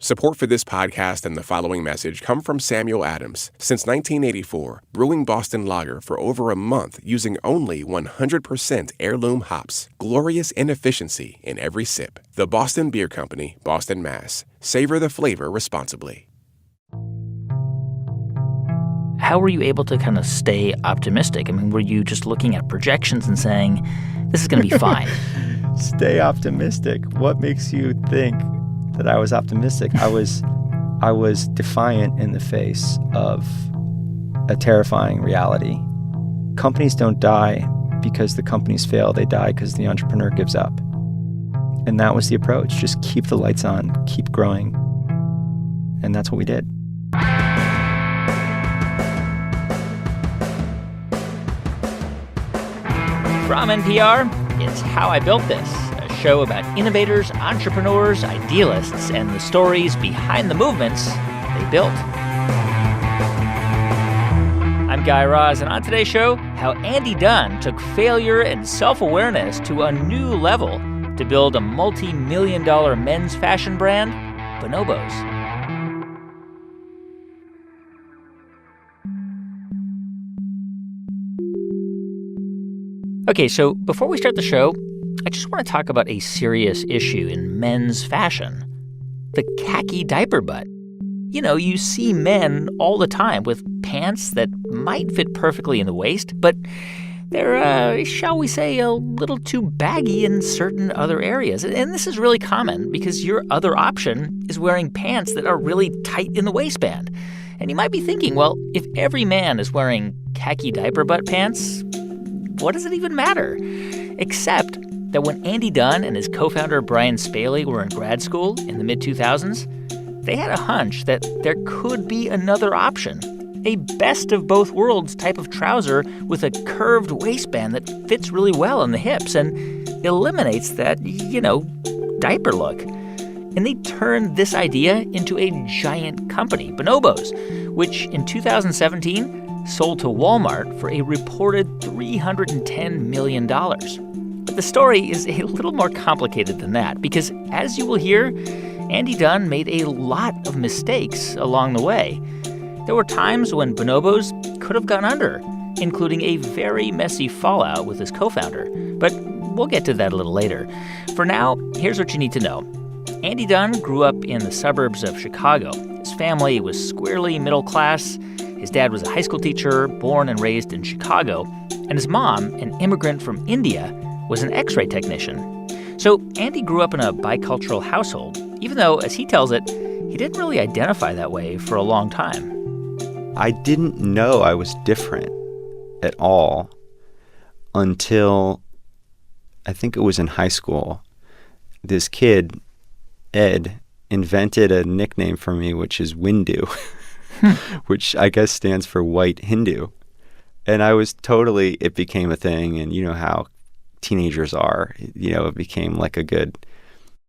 Support for this podcast and the following message come from Samuel Adams. Since 1984, brewing Boston Lager for over a month using only 100% heirloom hops. Glorious inefficiency in every sip. The Boston Beer Company, Boston, Mass. Savor the flavor responsibly. How were you able to kind of stay optimistic? I mean, were you just looking at projections and saying, this is going to be fine? Stay optimistic. What makes you think that I was optimistic? I was defiant in the face of a terrifying reality. Companies don't die because the companies fail. They die because the entrepreneur gives up. And that was the approach. Just keep the lights on, keep growing. And that's what we did. From NPR, it's How I Built This, a show about innovators, entrepreneurs, idealists, and the stories behind the movements they built. I'm Guy Raz, and on today's show, how Andy Dunn took failure and self-awareness to a new level to build a multi-million-dollar men's fashion brand, Bonobos. Okay, so before we start the show, I just want to talk about a serious issue in men's fashion, the khaki diaper butt. You know, you see men all the time with pants that might fit perfectly in the waist, but they're, shall we say, a little too baggy in certain other areas. And this is really common because your other option is wearing pants that are really tight in the waistband. And you might be thinking, well, if every man is wearing khaki diaper butt pants, what does it even matter? Except that when Andy Dunn and his co-founder Brian Spaley were in grad school in the mid-2000s, they had a hunch that there could be another option, a best-of-both-worlds type of trouser with a curved waistband that fits really well in the hips and eliminates that, diaper look. And they turned this idea into a giant company, Bonobos, which in 2017 sold to Walmart for a reported $310 million. But the story is a little more complicated than that because, as you will hear, Andy Dunn made a lot of mistakes along the way. There were times when Bonobos could have gone under, including a very messy fallout with his co-founder. But we'll get to that a little later. For now, here's what you need to know. Andy Dunn grew up in the suburbs of Chicago. His family was squarely middle class. His dad was a high school teacher, born and raised in Chicago, and his mom, an immigrant from India, was an X-ray technician. So Andy grew up in a bicultural household, even though, as he tells it, he didn't really identify that way for a long time. I didn't know I was different at all until I think it was in high school. This kid, Ed, invented a nickname for me, which is Windu. Which I guess stands for white Hindu. And it became a thing. And you know how teenagers are, it became like a good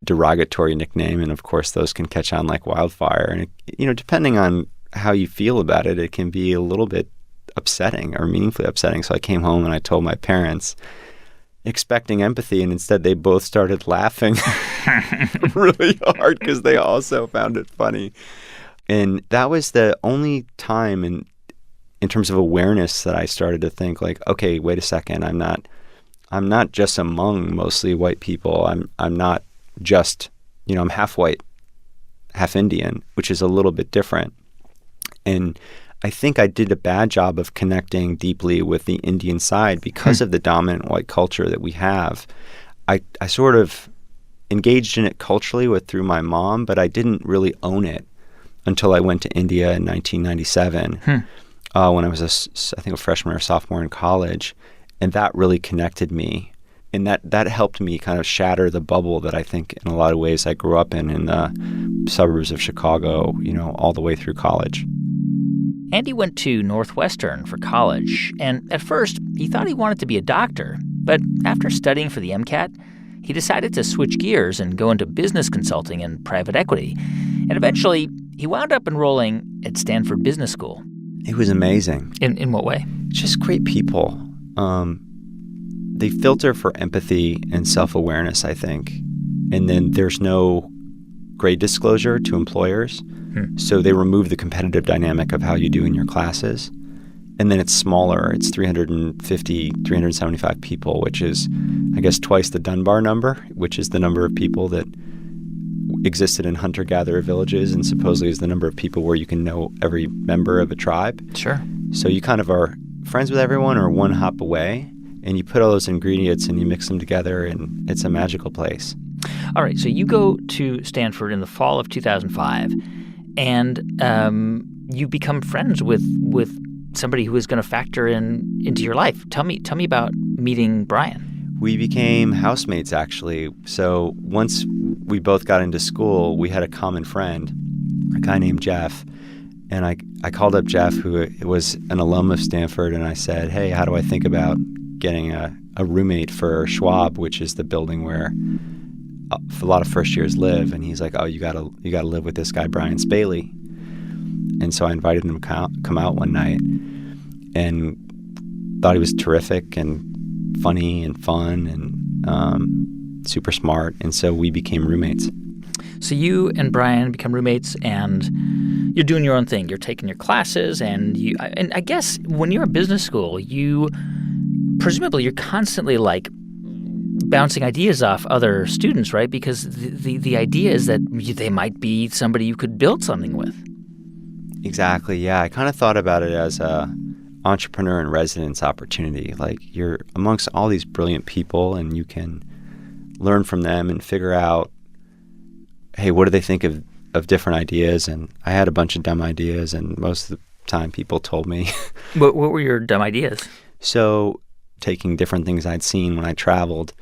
derogatory nickname. And of course, those can catch on like wildfire. And, depending on how you feel about it, it can be a little bit upsetting or meaningfully upsetting. So I came home and I told my parents, expecting empathy, and instead they both started laughing really hard because they also found it funny. And that was the only time in terms of awareness that I started to think like, okay, wait a second, I'm not just among mostly white people. I'm not just, I'm half white, half Indian, which is a little bit different. And I think I did a bad job of connecting deeply with the Indian side because of the dominant white culture that we have. I sort of engaged in it culturally through my mom, but I didn't really own it until I went to India in 1997 when I was, I think, a freshman or sophomore in college. And that really connected me. And that helped me kind of shatter the bubble that I think in a lot of ways I grew up in the suburbs of Chicago, all the way through college. Andy went to Northwestern for college. And at first, he thought he wanted to be a doctor. But after studying for the MCAT, he decided to switch gears and go into business consulting and private equity. And eventually, he wound up enrolling at Stanford Business School. It was amazing. In what way? Just great people. They filter for empathy and self-awareness, I think. And then there's no grade disclosure to employers. So they remove the competitive dynamic of how you do in your classes. And then it's smaller. It's 350, 375 people, which is, I guess, twice the Dunbar number, which is the number of people that existed in hunter-gatherer villages and supposedly is the number of people where you can know every member of a tribe. Sure. So you kind of are friends with everyone or one hop away, and you put all those ingredients and you mix them together, and it's a magical place. All right, so you go to Stanford in the fall of 2005, and you become friends with somebody who is going to factor into your life. Tell me about meeting Brian. We became housemates, actually. So once we both got into school, we had a common friend, a guy named Jeff. And I called up Jeff, who was an alum of Stanford, and I said, hey, how do I think about getting a roommate for Schwab, which is the building where a lot of first years live? And he's like, oh, you gotta live with this guy, Brian Spaley. And so I invited him to come out one night and thought he was terrific and funny and fun and super smart. And so we became roommates. So you and Brian become roommates, and you're doing your own thing. You're taking your classes, and I guess when you're at business school, presumably you're constantly like bouncing ideas off other students, right? Because the idea is that they might be somebody you could build something with. Exactly, yeah. I kind of thought about it as a entrepreneur in residence opportunity. Like, you're amongst all these brilliant people, and you can learn from them and figure out, hey, what do they think of different ideas? And I had a bunch of dumb ideas, and most of the time people told me. What were your dumb ideas? So taking different things I'd seen when I traveled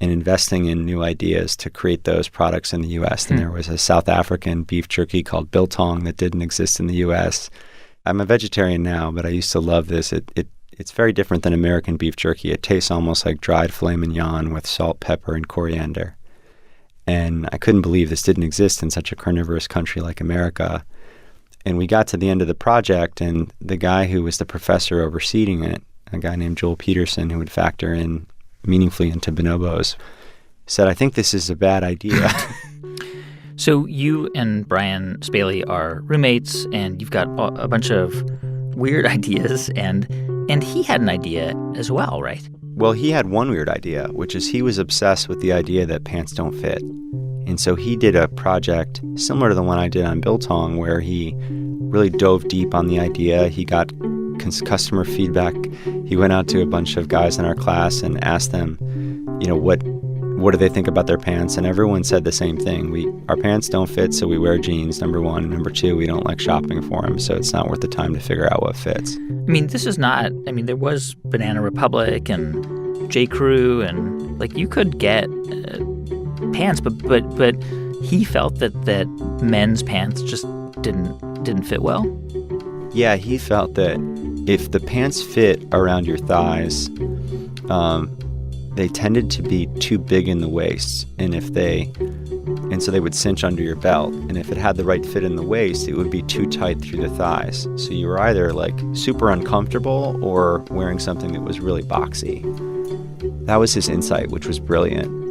and investing in new ideas to create those products in the U.S. And there was a South African beef jerky called biltong that didn't exist in the U.S. I'm a vegetarian now, but I used to love this. It's very different than American beef jerky. It tastes almost like dried filet mignon with salt, pepper, and coriander. And I couldn't believe this didn't exist in such a carnivorous country like America. And we got to the end of the project, and the guy who was the professor overseeing it, a guy named Joel Peterson, who would factor in meaningfully into Bonobos, said, I think this is a bad idea. So you and Brian Spaley are roommates, and you've got a bunch of weird ideas, and he had an idea as well, right? Well, he had one weird idea, which is he was obsessed with the idea that pants don't fit. And so he did a project similar to the one I did on biltong, where he really dove deep on the idea. He got customer feedback. He went out to a bunch of guys in our class and asked them, what do they think about their pants? And everyone said the same thing. Our pants don't fit, so we wear jeans, number one. Number two, we don't like shopping for them, so it's not worth the time to figure out what fits. There was Banana Republic and J. Crew, and you could get pants, but he felt that men's pants just didn't fit well. Yeah, he felt that if the pants fit around your thighs, they tended to be too big in the waist, and so they would cinch under your belt. And if it had the right fit in the waist, it would be too tight through the thighs. So you were either super uncomfortable or wearing something that was really boxy. That was his insight, which was brilliant.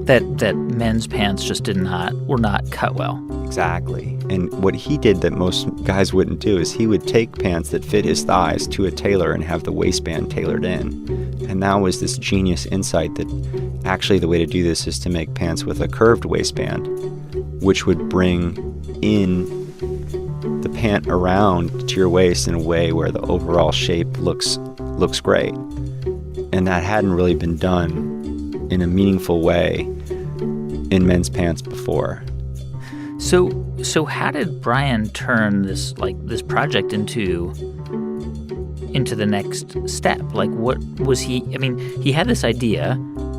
That men's pants just were not cut well. Exactly. And what he did that most guys wouldn't do is he would take pants that fit his thighs to a tailor and have the waistband tailored in. And that was this genius insight that actually the way to do this is to make pants with a curved waistband, which would bring in the pant around to your waist in a way where the overall shape looks great. And that hadn't really been done in a meaningful way in men's pants before. So how did Brian turn this project into the next step? What was he? He had this idea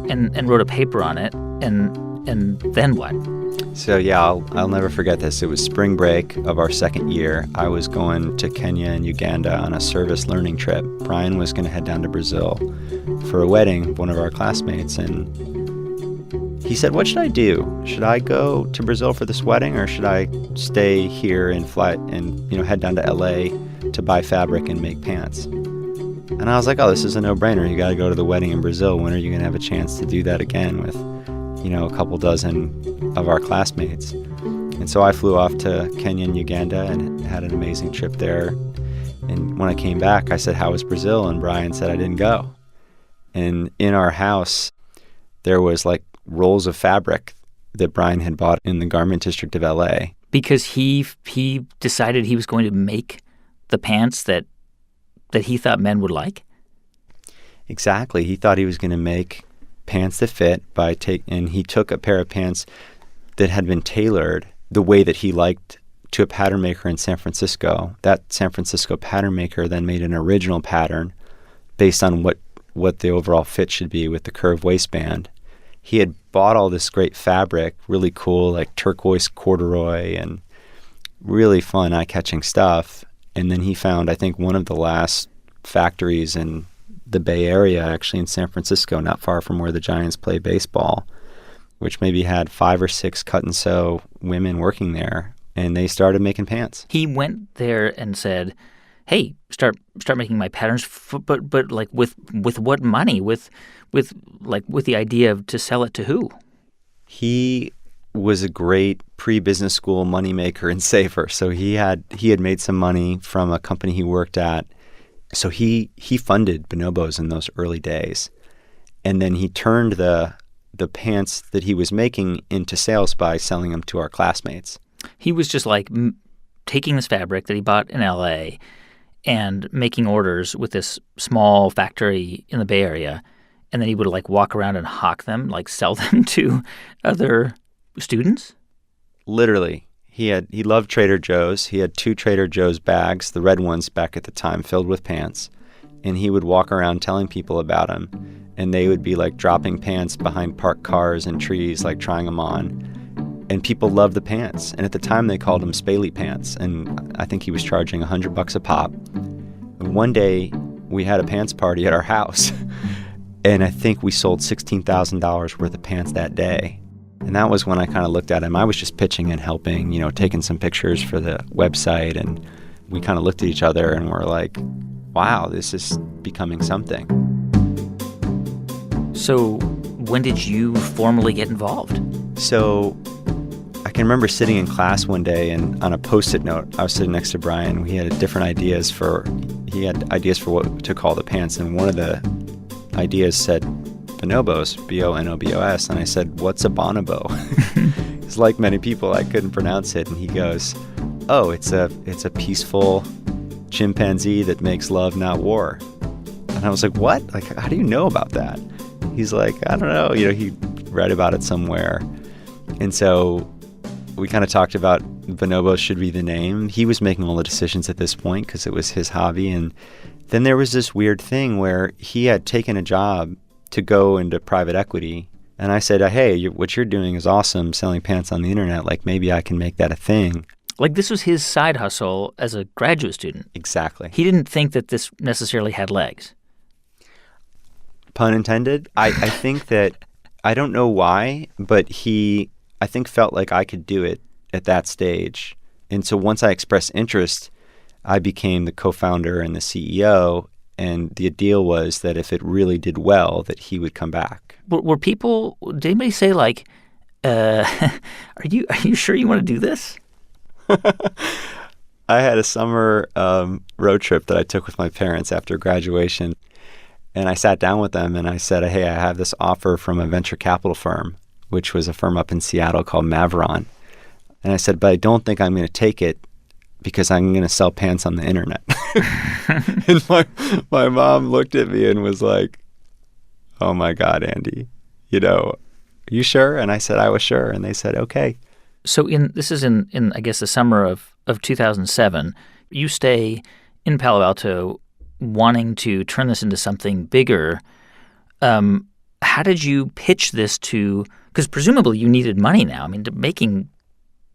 and wrote a paper on it, and then what? So yeah, I'll never forget this. It was spring break of our second year. I was going to Kenya and Uganda on a service learning trip. Brian was going to head down to Brazil for a wedding of one of our classmates, and he said, what should I do? Should I go to Brazil for this wedding, or should I stay here and fly and head down to LA to buy fabric and make pants? And I was like, oh, this is a no-brainer. You got to go to the wedding in Brazil. When are you going to have a chance to do that again with a couple dozen of our classmates? And so I flew off to Kenya and Uganda and had an amazing trip there. And when I came back, I said, "How was Brazil?" And Brian said, "I didn't go." And in our house, there was like rolls of fabric that Brian had bought in the garment district of LA. Because he decided he was going to make the pants that he thought men would like? Exactly. He thought he was going to make pants that fit and he took a pair of pants that had been tailored the way that he liked to a pattern maker in San Francisco. That San Francisco pattern maker then made an original pattern based on what the overall fit should be with the curved waistband. He had bought all this great fabric, really cool, like turquoise corduroy and really fun, eye-catching stuff. And then he found, I think, one of the last factories in the Bay Area, actually in San Francisco, not far from where the Giants play baseball, which maybe had 5 or 6 cut-and-sew women working there, and they started making pants. He went there and said, "Hey, start making my patterns, but like with what money? With the idea to sell it to who?" He was a great pre-business school moneymaker and saver. So he had made some money from a company he worked at. So he funded Bonobos in those early days, and then he turned the pants that he was making into sales by selling them to our classmates. He was just like taking this fabric that he bought in LA and making orders with this small factory in the Bay Area, and then he would like walk around and hawk them, like sell them to other students? Literally. He loved Trader Joe's. He had 2 Trader Joe's bags, the red ones back at the time, filled with pants. And he would walk around telling people about them. And they would be like dropping pants behind parked cars and trees, like trying them on. And people loved the pants. And at the time, they called them Spaley pants. And I think he was charging $100 a pop. And one day, we had a pants party at our house. And I think we sold $16,000 worth of pants that day. And that was when I kind of looked at him. I was just pitching and helping, taking some pictures for the website. And we kind of looked at each other and were like, wow, this is becoming something. So when did you formally get involved? So I can remember sitting in class one day, and on a Post-it note, I was sitting next to Brian. He had ideas for what to call the pants. And one of the ideas said Bonobos, Bonobos, and I said, "What's a bonobo?" Because like many people, I couldn't pronounce it, and he goes, "Oh, it's a peaceful chimpanzee that makes love, not war." And I was like, "What? Like, how do you know about that?" He's like, "I don't know. He read about it somewhere." And so we kind of talked about Bonobos should be the name. He was making all the decisions at this point because it was his hobby. And then there was this weird thing where he had taken a job to go into private equity. And I said, "Hey, what you're doing is awesome, selling pants on the internet. Like, maybe I can make that a thing." Like, this was his side hustle as a graduate student. Exactly. He didn't think that this necessarily had legs. Pun intended. I think that, I don't know why, but he, I think, felt like I could do it at that stage. And so once I expressed interest, I became the co-founder and the CEO. And the deal was that if it really did well, that he would come back. Were people, did anybody say like, are you sure you want to do this? I had a summer road trip that I took with my parents after graduation. And I sat down with them and I said, "Hey, I have this offer from a venture capital firm," which was a firm up in Seattle called Maveron. And I said, "But I don't think I'm going to take it because I'm going to sell pants on the internet." And my mom looked at me and was like, "Oh my God, Andy, you sure?" And I said I was sure. And they said, "Okay." So this is in I guess the summer of 2007. You stay in Palo Alto wanting to turn this into something bigger. How did you pitch this to, because presumably you needed money now. I mean, making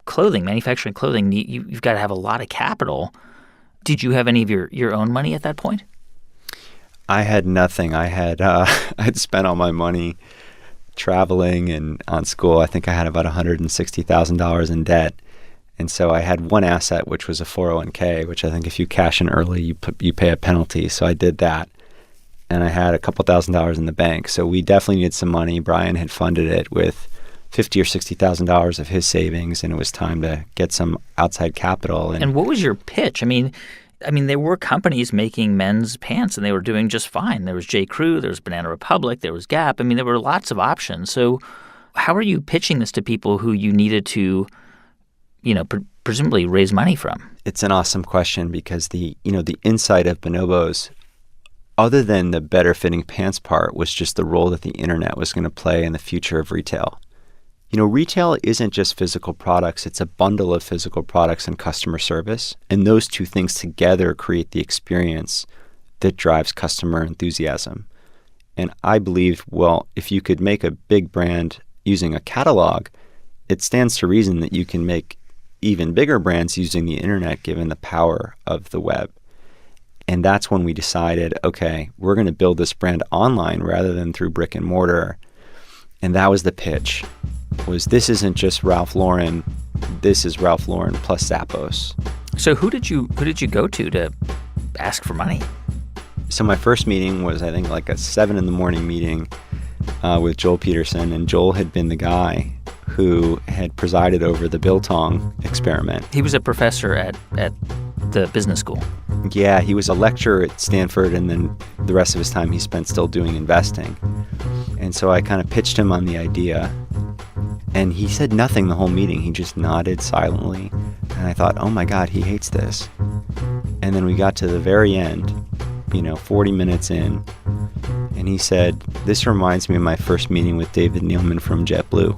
clothing, manufacturing clothing, you've got to have a lot of capital. Did you have any of your own money at that point? I had nothing. I'd spent all my money traveling and on school. I think I had about $160,000 in debt. And so I had one asset, which was a 401k, which I think if you cash in early, you pay a penalty. So I did that. And I had a couple $1,000s in the bank. So we definitely needed some money. Brian had funded it with $50,000 or $60,000 of his savings, and it was time to get some outside capital. And what was your pitch? I mean, there were companies making men's pants, and they were doing just fine. There was J. Crew, there was Banana Republic, there was Gap. I mean, there were lots of options. So how are you pitching this to people who you needed to, presumably raise money from? It's an awesome question because the insight of Bonobos, other than the better fitting pants part, was just the role that the internet was going to play in the future of retail. Retail isn't just physical products. It's a bundle of physical products and customer service. And those two things together create the experience that drives customer enthusiasm. And I believed, well, if you could make a big brand using a catalog, it stands to reason that you can make even bigger brands using the internet, given the power of the web. And that's when we decided, okay, we're going to build this brand online rather than through brick and mortar. And that was the pitch. This isn't just Ralph Lauren, this is Ralph Lauren plus Zappos. So who did you go to ask for money? So my first meeting was, I think, like a 7 a.m. meeting with Joel Peterson, and Joel had been the guy who had presided over the Biltong experiment. He was a professor at the business school. Yeah, he was a lecturer at Stanford, and then the rest of his time he spent still doing investing. And so I kind of pitched him on the idea, and he said nothing the whole meeting. He just nodded silently, and I thought, oh my God, he hates this. And then we got to the very end, 40 minutes in, and he said, this reminds me of my first meeting with David Neilman from JetBlue.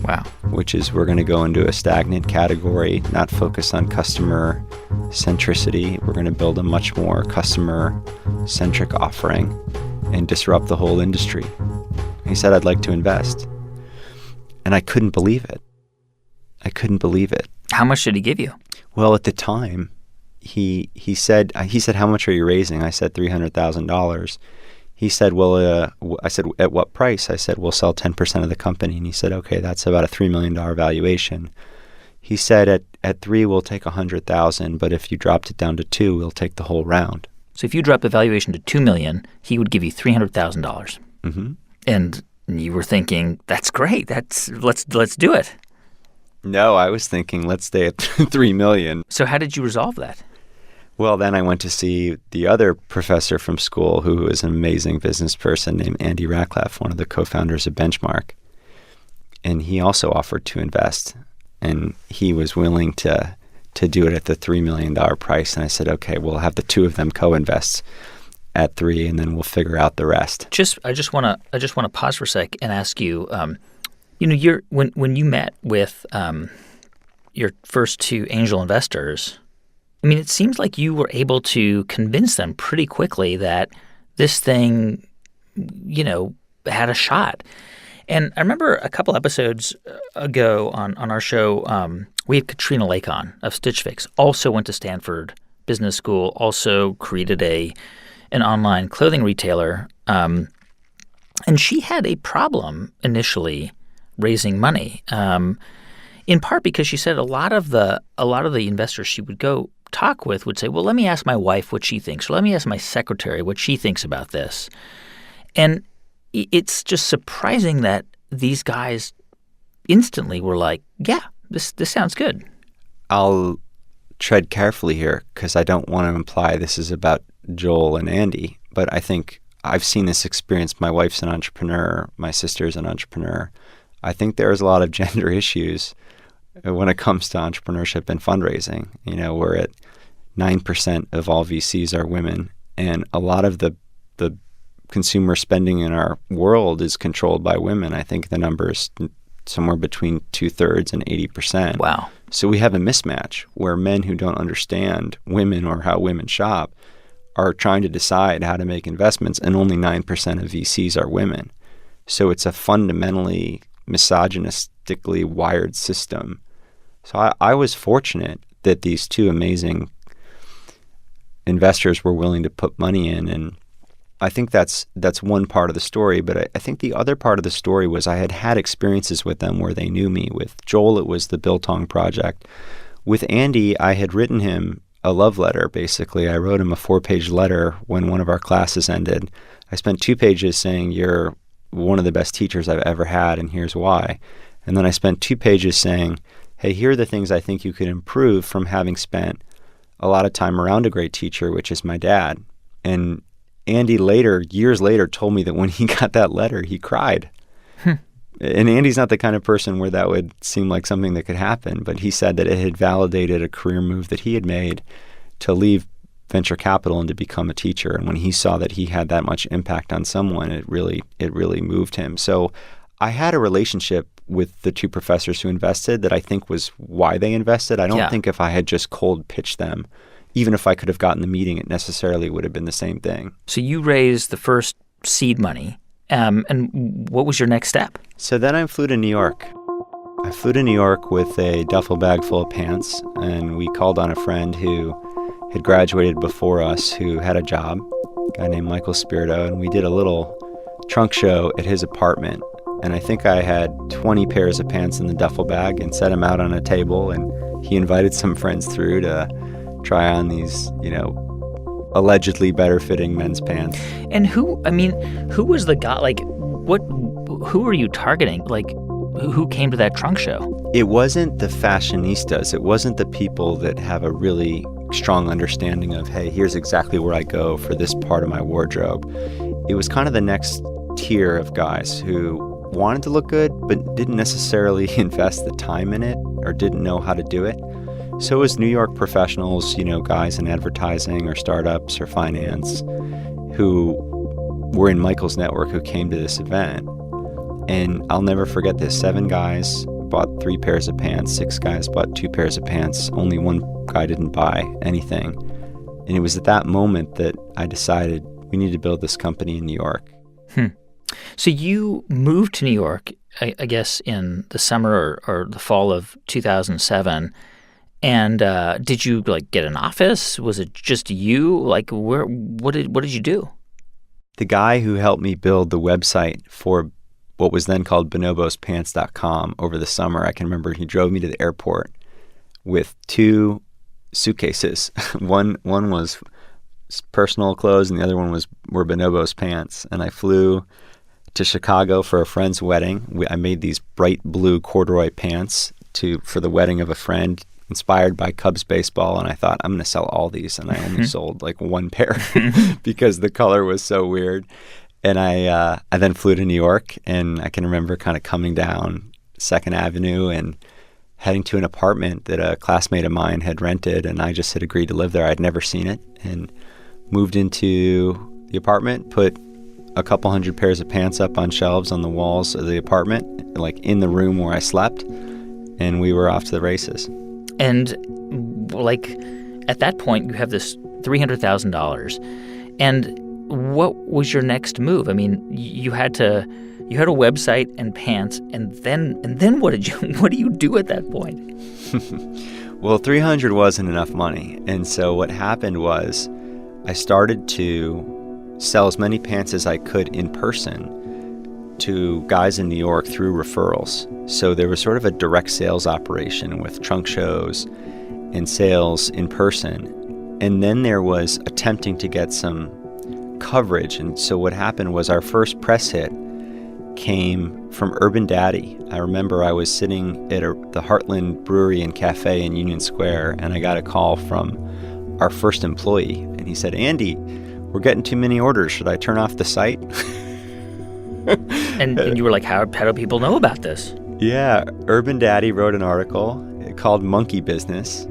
Wow. Which is, we're going to go into a stagnant category, not focus on customer centricity. We're going to build a much more customer-centric offering and disrupt the whole industry. He said, I'd like to invest. And I couldn't believe it. How much did he give you? Well, at the time, he said, how much are you raising? I said $300,000. He said, well, I said, at what price? I said, we'll sell 10% of the company. And he said, okay, that's about a $3 million valuation. He said, at 3, we'll take $100,000, but if you dropped it down to 2, we'll take the whole round. So if you dropped the valuation to $2 million, he would give you $300,000. Mm-hmm. And you were thinking, that's great. Let's do it. No, I was thinking, let's stay at $3 million. So how did you resolve that? Well, then I went to see the other professor from school who is an amazing business person named Andy Ratcliffe, one of the co-founders of Benchmark. And he also offered to invest, and he was willing to do it at the $3 million price. And I said, okay, we'll have the two of them co-invest at 3, and then we'll figure out the rest. I just want to pause for a sec and ask you, when you met with your first 2 angel investors, I mean, it seems like you were able to convince them pretty quickly that this thing, had a shot. And I remember a couple episodes ago on our show, we had Katrina Lake on of Stitch Fix, also went to Stanford Business School, also created an online clothing retailer. And she had a problem initially raising money, in part because she said a lot of the investors she would go talk with would say, well, let me ask my wife what she thinks, or let me ask my secretary what she thinks about this. And it's just surprising that these guys instantly were like, yeah, this sounds good. I'll tread carefully here because I don't want to imply this is about Joel and Andy, but I think I've seen this experience. My wife's an entrepreneur. My sister's an entrepreneur. I think there's a lot of gender issues when it comes to entrepreneurship and fundraising. We're at 9% of all VCs are women, and a lot of the consumer spending in our world is controlled by women. I think the number is somewhere between 2/3 and 80%. Wow. So we have a mismatch where men who don't understand women or how women shop are trying to decide how to make investments, and only 9% of VCs are women. So it's a fundamentally misogynistically wired system. So I was fortunate that these 2 amazing investors were willing to put money in, and I think that's one part of the story. But I think the other part of the story was I had experiences with them where they knew me. With Joel, it was the Biltong Project. With Andy, I had written him a love letter, basically. I wrote him a 4-page letter when one of our classes ended. I spent 2 pages saying, you're one of the best teachers I've ever had, and here's why. And then I spent 2 pages saying, hey, here are the things I think you could improve from having spent a lot of time around a great teacher, which is my dad. And Andy later, years later, told me that when he got that letter, he cried. And Andy's not the kind of person where that would seem like something that could happen, but he said that it had validated a career move that he had made to leave venture capital and to become a teacher. And when he saw that he had that much impact on someone, it really moved him. So I had a relationship with the 2 professors who invested that I think was why they invested. I don't think if I had just cold pitched them, even if I could have gotten the meeting, it necessarily would have been the same thing. So you raised the first seed money. And what was your next step? So then I flew to New York. I flew to New York with a duffel bag full of pants, and we called on a friend who had graduated before us who had a job, a guy named Michael Spirito, and we did a little trunk show at his apartment. And I think I had 20 pairs of pants in the duffel bag and set them out on a table, and he invited some friends through to try on these, allegedly better-fitting men's pants. And who was the guy? Like, who were you targeting? Like, who came to that trunk show? It wasn't the fashionistas. It wasn't the people that have a really strong understanding of, hey, here's exactly where I go for this part of my wardrobe. It was kind of the next tier of guys who wanted to look good but didn't necessarily invest the time in it or didn't know how to do it. So it was New York professionals, guys in advertising or startups or finance who were in Michael's network who came to this event. And I'll never forget this. 7 guys bought 3 pairs of pants. 6 guys bought 2 pairs of pants. Only 1 guy didn't buy anything. And it was at that moment that I decided we need to build this company in New York. So you moved to New York, I guess, in the summer or the fall of 2007. And did you get an office? Was it just you? What did you do? The guy who helped me build the website for what was then called bonobospants.com over the summer, I can remember he drove me to the airport with 2 suitcases. One was personal clothes and the other one were Bonobos pants. And I flew to Chicago for a friend's wedding. I made these bright blue corduroy pants for the wedding of a friend, inspired by Cubs baseball, and I thought, I'm going to sell all these, and I only sold 1 pair because the color was so weird. And I then flew to New York, and I can remember kind of coming down 2nd Avenue and heading to an apartment that a classmate of mine had rented, and I just had agreed to live there. I'd never seen it, and moved into the apartment, put a couple hundred pairs of pants up on shelves on the walls of the apartment, in the room where I slept, and we were off to the races. And at that point, you have this $300,000. And what was your next move? I mean, you had a website and pants, and then what do you do at that point? Well, 300 wasn't enough money. And so what happened was I started to sell as many pants as I could in person to guys in New York through referrals. So there was sort of a direct sales operation with trunk shows and sales in person. And then there was attempting to get some coverage. And so what happened was our first press hit came from Urban Daddy. I remember I was sitting at the Heartland Brewery and Cafe in Union Square, and I got a call from our first employee. And he said, Andy, we're getting too many orders. Should I turn off the site? And you were like, how do people know about this? Yeah, Urban Daddy wrote an article called Monkey Business,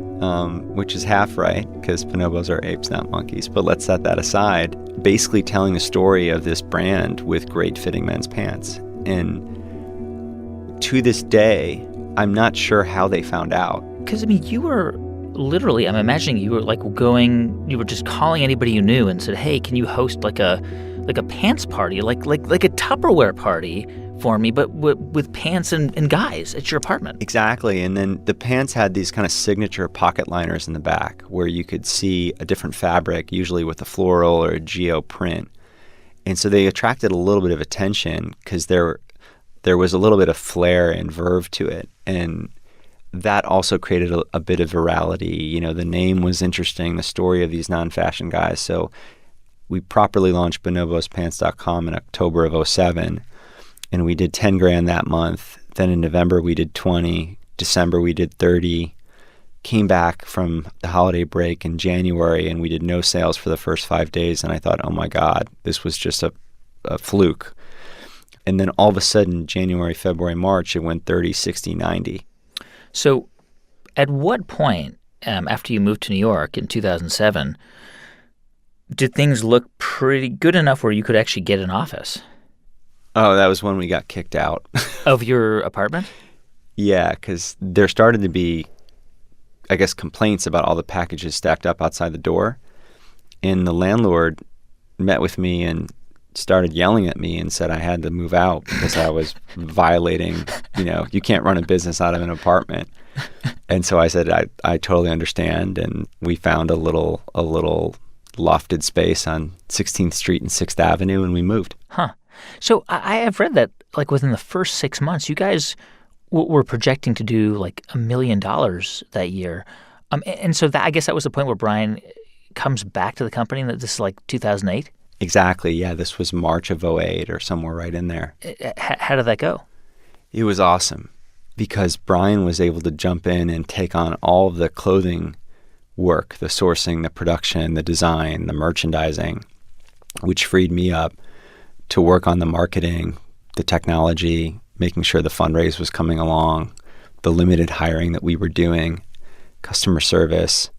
which is half right because bonobos are apes, not monkeys. But let's set that aside. Basically telling the story of this brand with great fitting men's pants. And to this day, I'm not sure how they found out. Because, you were literally, I'm imagining you were you were just calling anybody you knew and said, hey, can you host a pants party, like a Tupperware party for me, but with pants and guys at your apartment. Exactly. And then the pants had these kind of signature pocket liners in the back where you could see a different fabric, usually with a floral or a geo print. And so they attracted a little bit of attention because there was a little bit of flair and verve to it. And that also created a bit of virality. The name was interesting, the story of these non-fashion guys. So we properly launched bonobospants.com in October of 2007, and we did $10,000 that month. Then in November, we did 20. December, we did 30. Came back from the holiday break in January, and we did no sales for the first 5 days. And I thought, oh, my God, this was just a fluke. And then all of a sudden, January, February, March, it went 30, 60, 90. So at what point, after you moved to New York in 2007, did things look pretty good enough where you could actually get an office? Oh, that was when we got kicked out. Of your apartment? Yeah, because there started to be, I guess, complaints about all the packages stacked up outside the door. And the landlord met with me and started yelling at me and said I had to move out because I was violating, you can't run a business out of an apartment. And so I said, I totally understand. And we found a little lofted space on 16th Street and 6th Avenue, and we moved. Huh. So I have read that, like, within the first 6 months, you guys were projecting to do, like, $1 million that year. And so I guess that was the point where Brian comes back to the company, that this is, like, 2008? Exactly, yeah. This was March of 2008 or somewhere right in there. How did that go? It was awesome because Brian was able to jump in and take on all of the clothing work, the sourcing, the production, the design, the merchandising, which freed me up to work on the marketing, the technology, making sure the fundraise was coming along, the limited hiring that we were doing, customer service,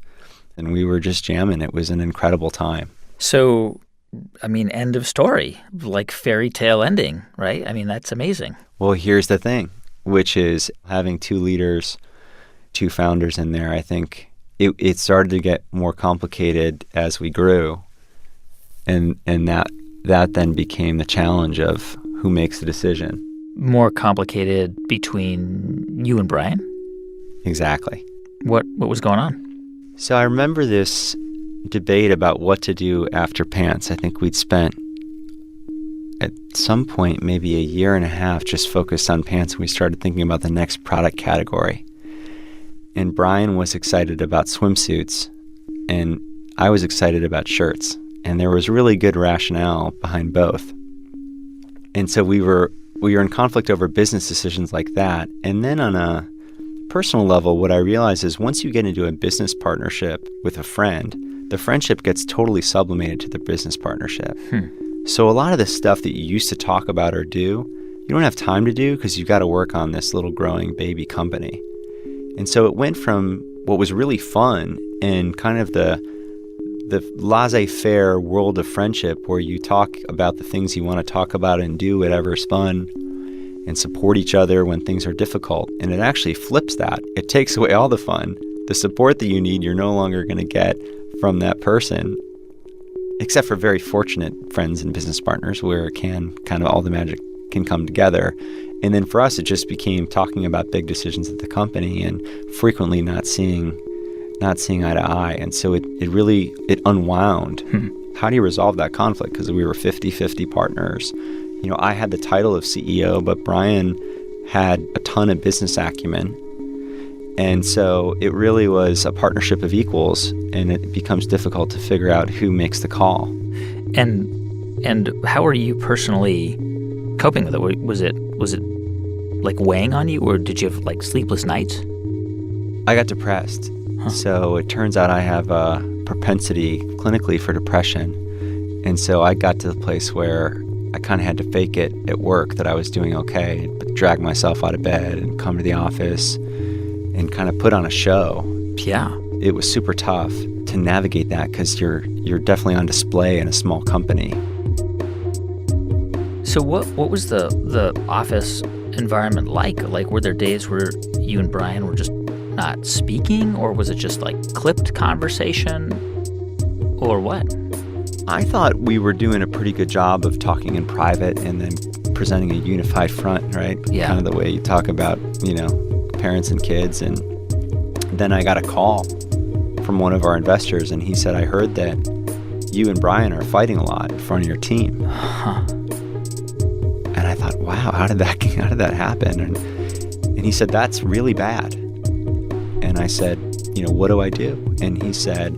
and we were just jamming. It was an incredible time. So, I mean, end of story, like fairy tale ending, right? I mean, that's amazing. Well, here's the thing, which is having two leaders, two founders in there, I think it started to get more complicated as we grew. And that then became the challenge of who makes the decision. More complicated between you and Brian? Exactly. What was going on? So I remember this debate about what to do after pants. I think we'd spent at some point maybe a year and a half just focused on pants, and we started thinking about the next product category. And Brian was excited about swimsuits, and I was excited about shirts. And there was really good rationale behind both. And so we were in conflict over business decisions like that. And then on a personal level, what I realized is once you get into a business partnership with a friend, the friendship gets totally sublimated to the business partnership. So a lot of the stuff that you used to talk about or do, you don't have time to do because you've got to work on this little growing baby company. And so it went from what was really fun and kind of the laissez-faire world of friendship where you talk about the things you want to talk about and do whatever's fun and support each other when things are difficult. And it actually flips that. It takes away all the fun. The support that you need, you're no longer going to get from that person, except for very fortunate friends and business partners where it can kind of all the magic can come together. And then for us, it just became talking about big decisions at the company and frequently not seeing eye to eye. And so it really unwound. How do you resolve that conflict? Because we were 50-50 partners. I had the title of CEO, but Brian had a ton of business acumen. And so it really was a partnership of equals, and it becomes difficult to figure out who makes the call. And how are you personally coping with it? Was it like weighing on you, or did you have like sleepless nights? I got depressed. So it turns out I have a propensity clinically for depression. And so I got to the place where I kind of had to fake it at work that I was doing okay, but drag myself out of bed and come to the office and kind of put on a show. Yeah. It was super tough to navigate that because you're definitely on display in a small company. So what was the office environment like? Like, were there days where you and Brian were just not speaking, or was it just like clipped conversation, or what? I thought we were doing a pretty good job of talking in private and then presenting a unified front, right? Yeah. Kind of the way you talk about, parents and kids. And then I got a call from one of our investors, and he said, I heard that you and Brian are fighting a lot in front of your team. And I thought, wow, how did that happen? And he said, that's really bad. And I said, what do I do? And he said,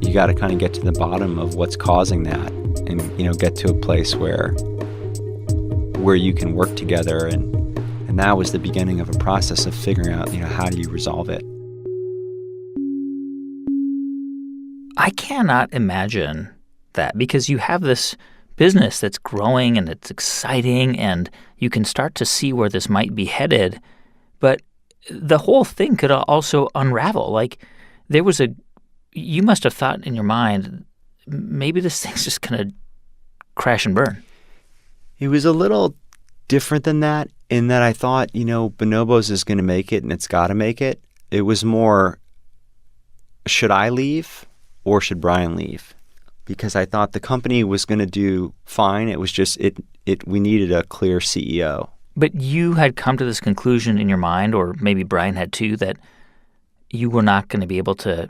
you got to kind of get to the bottom of what's causing that and, get to a place where where you can work together, and that was the beginning of a process of figuring out, how do you resolve it. I cannot imagine that, because you have this business that's growing and it's exciting and you can start to see where this might be headed, but the whole thing could also unravel. Like, you must have thought in your mind, maybe this thing's just going to crash and burn. It was a little different than that, in that I thought, Bonobos is going to make it and it's got to make it. It was more, should I leave or should Brian leave? Because I thought the company was going to do fine. It was just, we needed a clear CEO. But you had come to this conclusion in your mind, or maybe Brian had too, that you were not going to be able to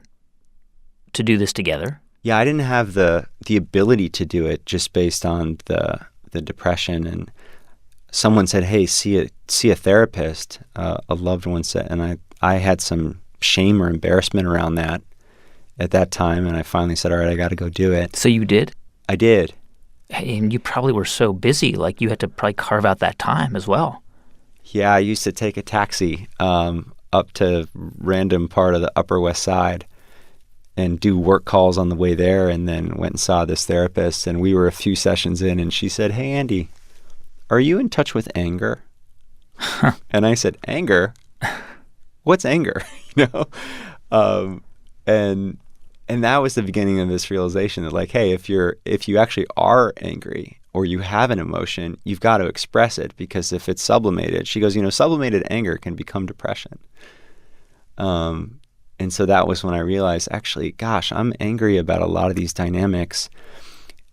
do this together? Yeah, I didn't have the ability to do it just based on the depression. And someone said, hey, see a therapist, a loved one said, and I had some shame or embarrassment around that at that time, and I finally said, all right, I got to go do it. So you did? I did. And you probably were so busy, like you had to probably carve out that time as well. Yeah, I used to take a taxi up to random part of the Upper West Side and do work calls on the way there, and then went and saw this therapist, and we were a few sessions in, and she said, hey, Andy, are you in touch with anger? And I said, anger? What's anger? And that was the beginning of this realization that, like, hey, if you actually are angry or you have an emotion, you've got to express it, because if it's sublimated, she goes, sublimated anger can become depression. And so that was when I realized, actually, gosh, I'm angry about a lot of these dynamics,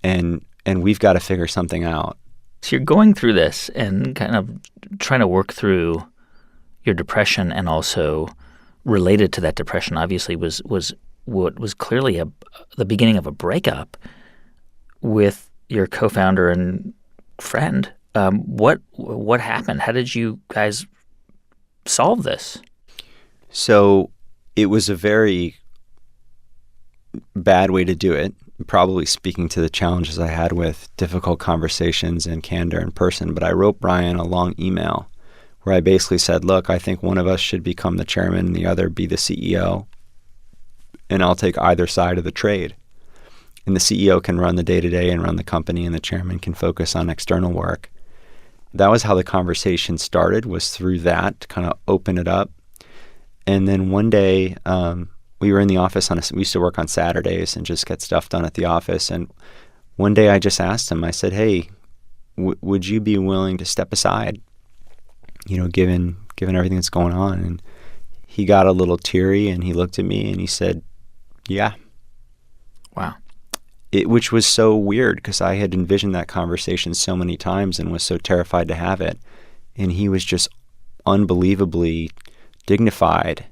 and we've got to figure something out. So you're going through this and kind of trying to work through your depression, and also related to that depression, obviously, was what was clearly the beginning of a breakup with your co-founder and friend. What happened? How did you guys solve this? So it was a very bad way to do it, probably speaking to the challenges I had with difficult conversations and candor in person. But I wrote Brian a long email where I basically said, look, I think one of us should become the chairman and the other be the CEO, and I'll take either side of the trade. And the CEO can run the day-to-day and run the company, and the chairman can focus on external work. That was how the conversation started, was through that, to kind of open it up. And then one day, we were in the office we used to work on Saturdays and just get stuff done at the office. And one day I just asked him, I said, hey, would you be willing to step aside, given everything that's going on? And he got a little teary, and he looked at me and he said, yeah. Wow. Which was so weird, because I had envisioned that conversation so many times and was so terrified to have it. And he was just unbelievably dignified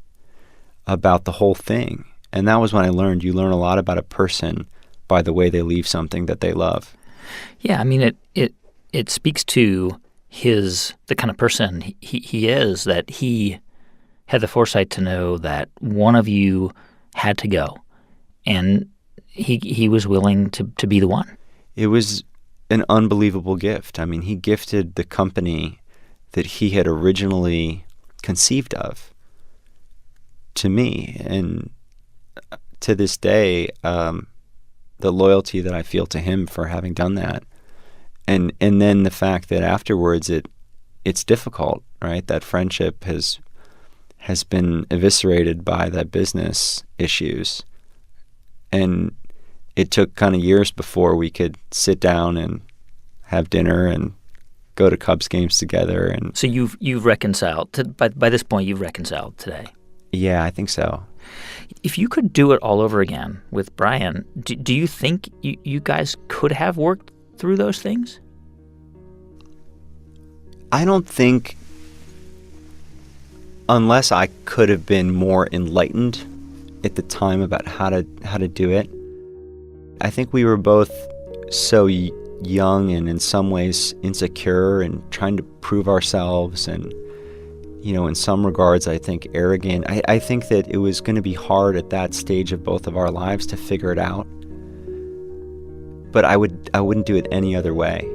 about the whole thing. And that was when I learned, you learn a lot about a person by the way they leave something that they love. Yeah, I mean, it speaks to the kind of person he is, that he had the foresight to know that one of you had to go, and he was willing to be the one. It was an unbelievable gift. I mean, he gifted the company that he had originally conceived of to me. And to this day, the loyalty that I feel to him for having done that. And then the fact that afterwards it's difficult, right? That friendship has been eviscerated by that business issues. And it took kind of years before we could sit down and have dinner and go to Cubs games together. And so you've reconciled. By this point, you've reconciled today. Yeah, I think so. If you could do it all over again with Brian, do you think you guys could have worked through those things? I don't think, unless I could have been more enlightened at the time about how to do it. I think we were both so young and in some ways insecure and trying to prove ourselves, and in some regards I think arrogant. I think that it was going to be hard at that stage of both of our lives to figure it out. But I wouldn't do it any other way.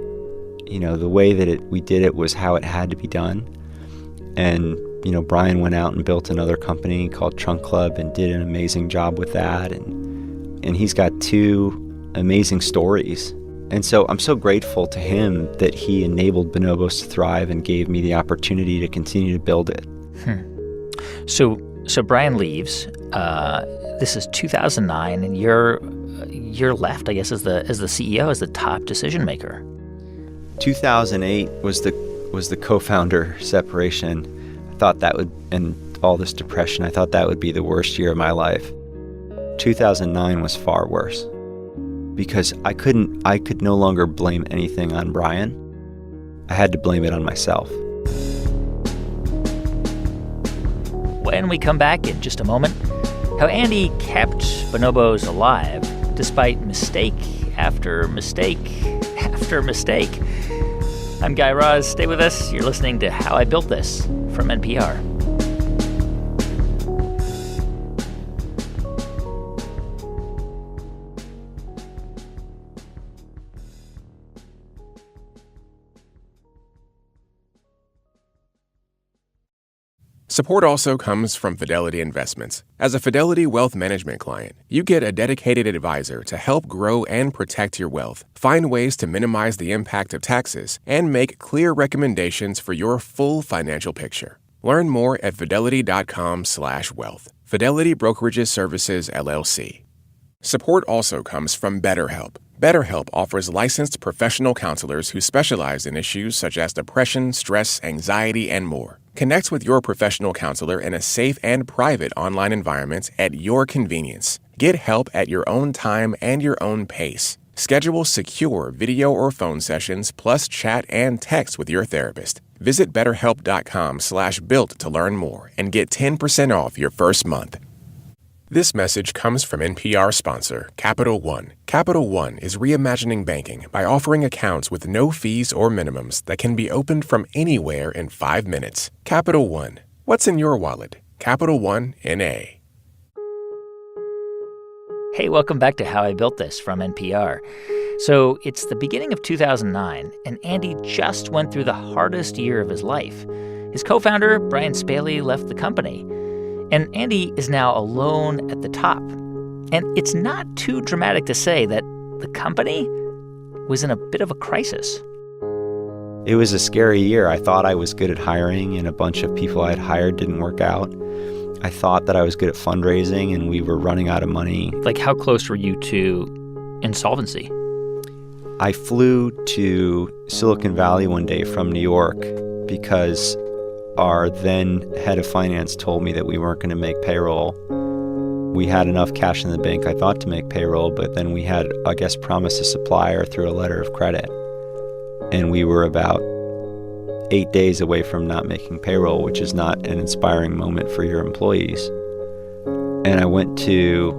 the way that we did it was how it had to be done. And, Brian went out and built another company called Trunk Club and did an amazing job with that. And he's got 2 amazing stories. And so I'm so grateful to him that he enabled Bonobos to thrive and gave me the opportunity to continue to build it. So Brian leaves. This is 2009, and you're left, I guess, as the CEO, as the top decision maker. 2008 was the co-founder separation. I thought that would, and all this depression, I thought that would be the worst year of my life. 2009 was far worse because I could no longer blame anything on Brian. I had to blame it on myself. When we come back in just a moment, how Andy kept Bonobos alive despite mistake after mistake after mistake. I'm Guy Raz. Stay with us. You're listening to How I Built This from NPR. Support also comes from Fidelity Investments. As a Fidelity Wealth Management client, you get a dedicated advisor to help grow and protect your wealth, find ways to minimize the impact of taxes, and make clear recommendations for your full financial picture. Learn more at fidelity.com/wealth. Fidelity Brokerages Services, LLC. Support also comes from BetterHelp. BetterHelp offers licensed professional counselors who specialize in issues such as depression, stress, anxiety, and more. Connect with your professional counselor in a safe and private online environment at your convenience. Get help at your own time and your own pace. Schedule secure video or phone sessions, plus chat and text with your therapist. Visit betterhelp.com/built to learn more and get 10% off your first month. This message comes from NPR sponsor Capital One. Capital One is reimagining banking by offering accounts with no fees or minimums that can be opened from anywhere in 5 minutes. Capital One. What's in your wallet? Capital One N.A. Hey, welcome back to How I Built This from NPR. So it's the beginning of 2009, and Andy just went through the hardest year of his life. His co-founder, Brian Spaley, left the company. And Andy is now alone at the top. And it's not too dramatic to say that the company was in a bit of a crisis. It was a scary year. I thought I was good at hiring, and a bunch of people I had hired didn't work out. I thought that I was good at fundraising, and we were running out of money. Like, how close were you to insolvency? I flew to Silicon Valley one day from New York because our then head of finance told me that we weren't going to make payroll. We had enough cash in the bank, I thought, to make payroll, but then we had, I guess, promised a supplier through a letter of credit. And we were about 8 days away from not making payroll, which is not an inspiring moment for your employees. And I went to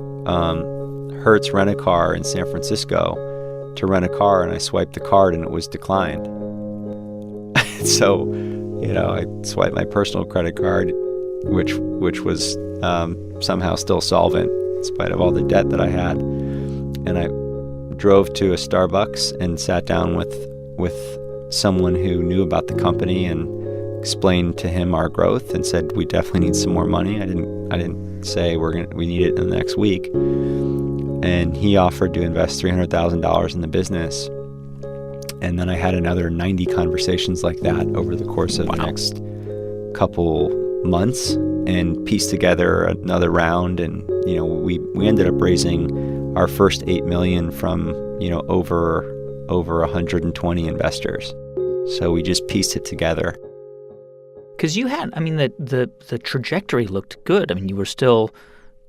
Hertz Rent-A-Car in San Francisco to rent a car, and I swiped the card, and it was declined. So, I swiped my personal credit card, which was somehow still solvent in spite of all the debt that I had. And I drove to a Starbucks and sat down with someone who knew about the company and explained to him our growth and said, we definitely need some more money. I didn't say we need it in the next week. And he offered to invest $300,000 in the business. And then I had another 90 conversations like that over the course of the next couple months and pieced together another round. And, we ended up raising our first $8 million from, over 120 investors. So we just pieced it together. Because you had, the trajectory looked good. You were still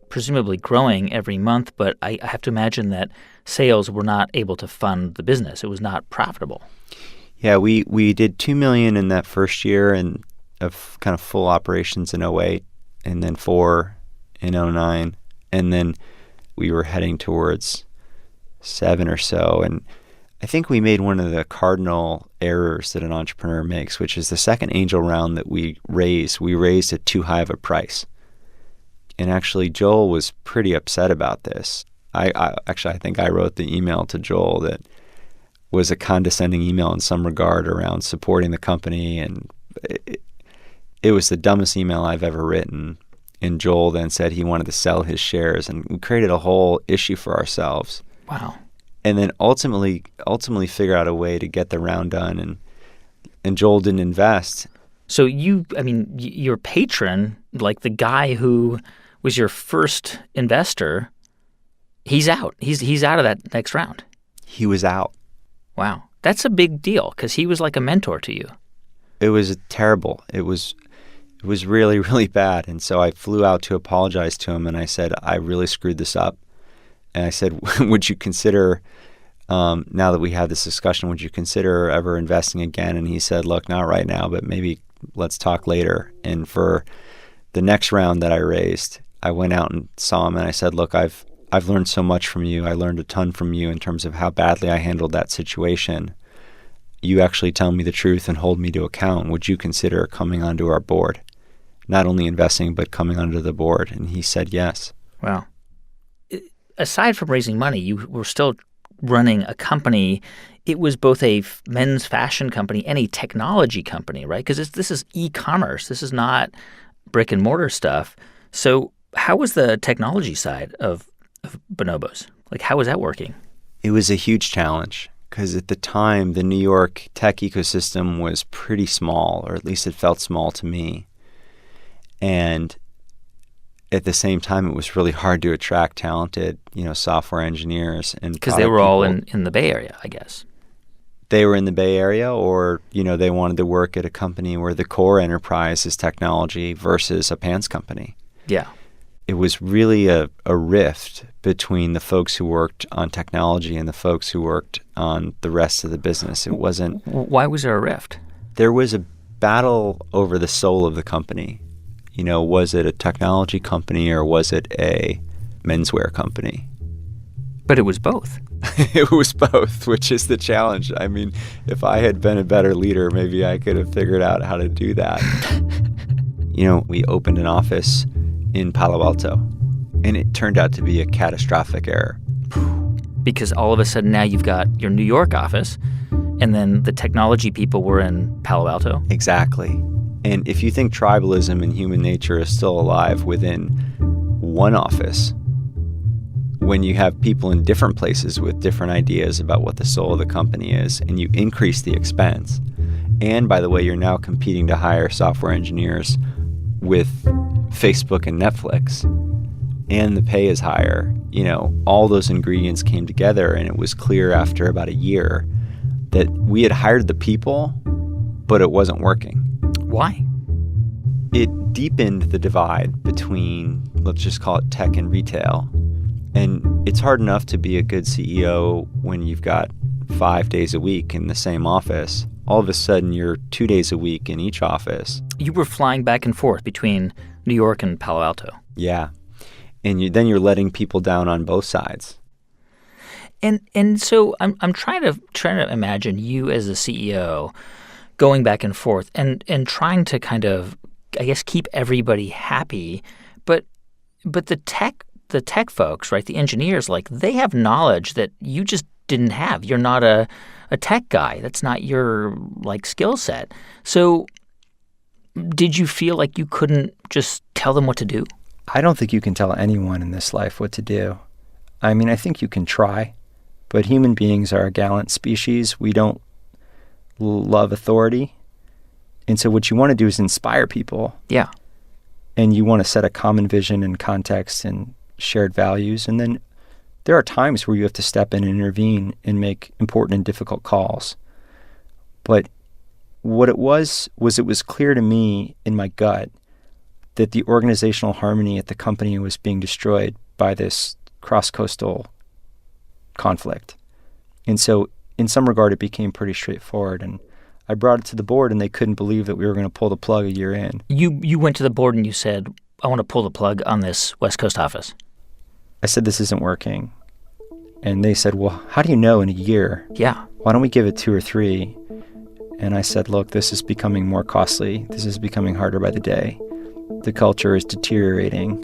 presumably growing every month, but I have to imagine that sales were not able to fund the business. It was not profitable. Yeah, we did $2 million in that first year and of kind of full operations in 2008, and then $4 in 2009, and then we were heading towards $7 or so. And I think we made one of the cardinal errors that an entrepreneur makes, which is the second angel round that we raised at too high of a price. And actually, Joel was pretty upset about this. I think I wrote the email to Joel that was a condescending email in some regard around supporting the company, and it was the dumbest email I've ever written. And Joel then said he wanted to sell his shares, and we created a whole issue for ourselves. Wow. And then ultimately figure out a way to get the round done, and Joel didn't invest. So your patron, like the guy who was your first investor, he's out. He's out of that next round. He was out. Wow. That's a big deal because he was like a mentor to you. It was terrible. It was really, really bad. And so I flew out to apologize to him, and I said, I really screwed this up. And I said, would you consider, now that we had this discussion, would you consider ever investing again? And he said, look, not right now, but maybe let's talk later. And for the next round that I raised, I went out and saw him, and I said, look, I've learned so much from you. I learned a ton from you in terms of how badly I handled that situation. You actually tell me the truth and hold me to account. Would you consider coming onto our board? Not only investing, but coming onto the board. And he said yes. Wow. Aside from raising money, you were still running a company. It was both a men's fashion company and a technology company, right? Because this is e-commerce. This is not brick and mortar stuff. So how was the technology side of Bonobos? Like, how was that working? It was a huge challenge because at the time, the New York tech ecosystem was pretty small, or at least it felt small to me. And at the same time, it was really hard to attract talented, software engineers and because they were all in the Bay Area, I guess. They were in the Bay Area, or they wanted to work at a company where the core enterprise is technology versus a pants company. Yeah. It was really a rift between the folks who worked on technology and the folks who worked on the rest of the business. It wasn't. Why was there a rift? There was a battle over the soul of the company. Was it a technology company or was it a menswear company? But it was both. It was both, which is the challenge. I mean, if I had been a better leader, maybe I could have figured out how to do that. We opened an office in Palo Alto, and it turned out to be a catastrophic error. Because all of a sudden now you've got your New York office, and then the technology people were in Palo Alto. Exactly. And if you think tribalism and human nature is still alive within one office, when you have people in different places with different ideas about what the soul of the company is, and you increase the expense, and by the way, you're now competing to hire software engineers with Facebook and Netflix, and the pay is higher, all those ingredients came together, and it was clear after about a year that we had hired the people, but it wasn't working. Why? It deepened the divide between, let's just call it tech and retail. And it's hard enough to be a good CEO when you've got 5 days a week in the same office. All of a sudden, you're 2 days a week in each office. You were flying back and forth between New York and Palo Alto. Yeah. And then you're letting people down on both sides. And so I'm trying to imagine you as a CEO going back and forth and trying to kind of, I guess, keep everybody happy. But the tech folks, right, the engineers, like, they have knowledge that you just didn't have. You're not a tech guy. That's not your, skill set. So did you feel like you couldn't just tell them what to do? I don't think you can tell anyone in this life what to do. I mean, I think you can try, but human beings are a gallant species. We don't love authority. And so what you want to do is inspire people. Yeah. And you want to set a common vision and context and shared values. And then there are times where you have to step in and intervene and make important and difficult calls. But what it was it was clear to me in my gut that the organizational harmony at the company was being destroyed by this cross-coastal conflict. And so in some regard, it became pretty straightforward. And I brought it to the board, and they couldn't believe that we were going to pull the plug a year in. You went to the board and you said, I want to pull the plug on this West Coast office. I said, this isn't working. And they said, well, how do you know in a year? Yeah. Why don't we give it 2 or 3? And I said, look, this is becoming more costly. This is becoming harder by the day. The culture is deteriorating.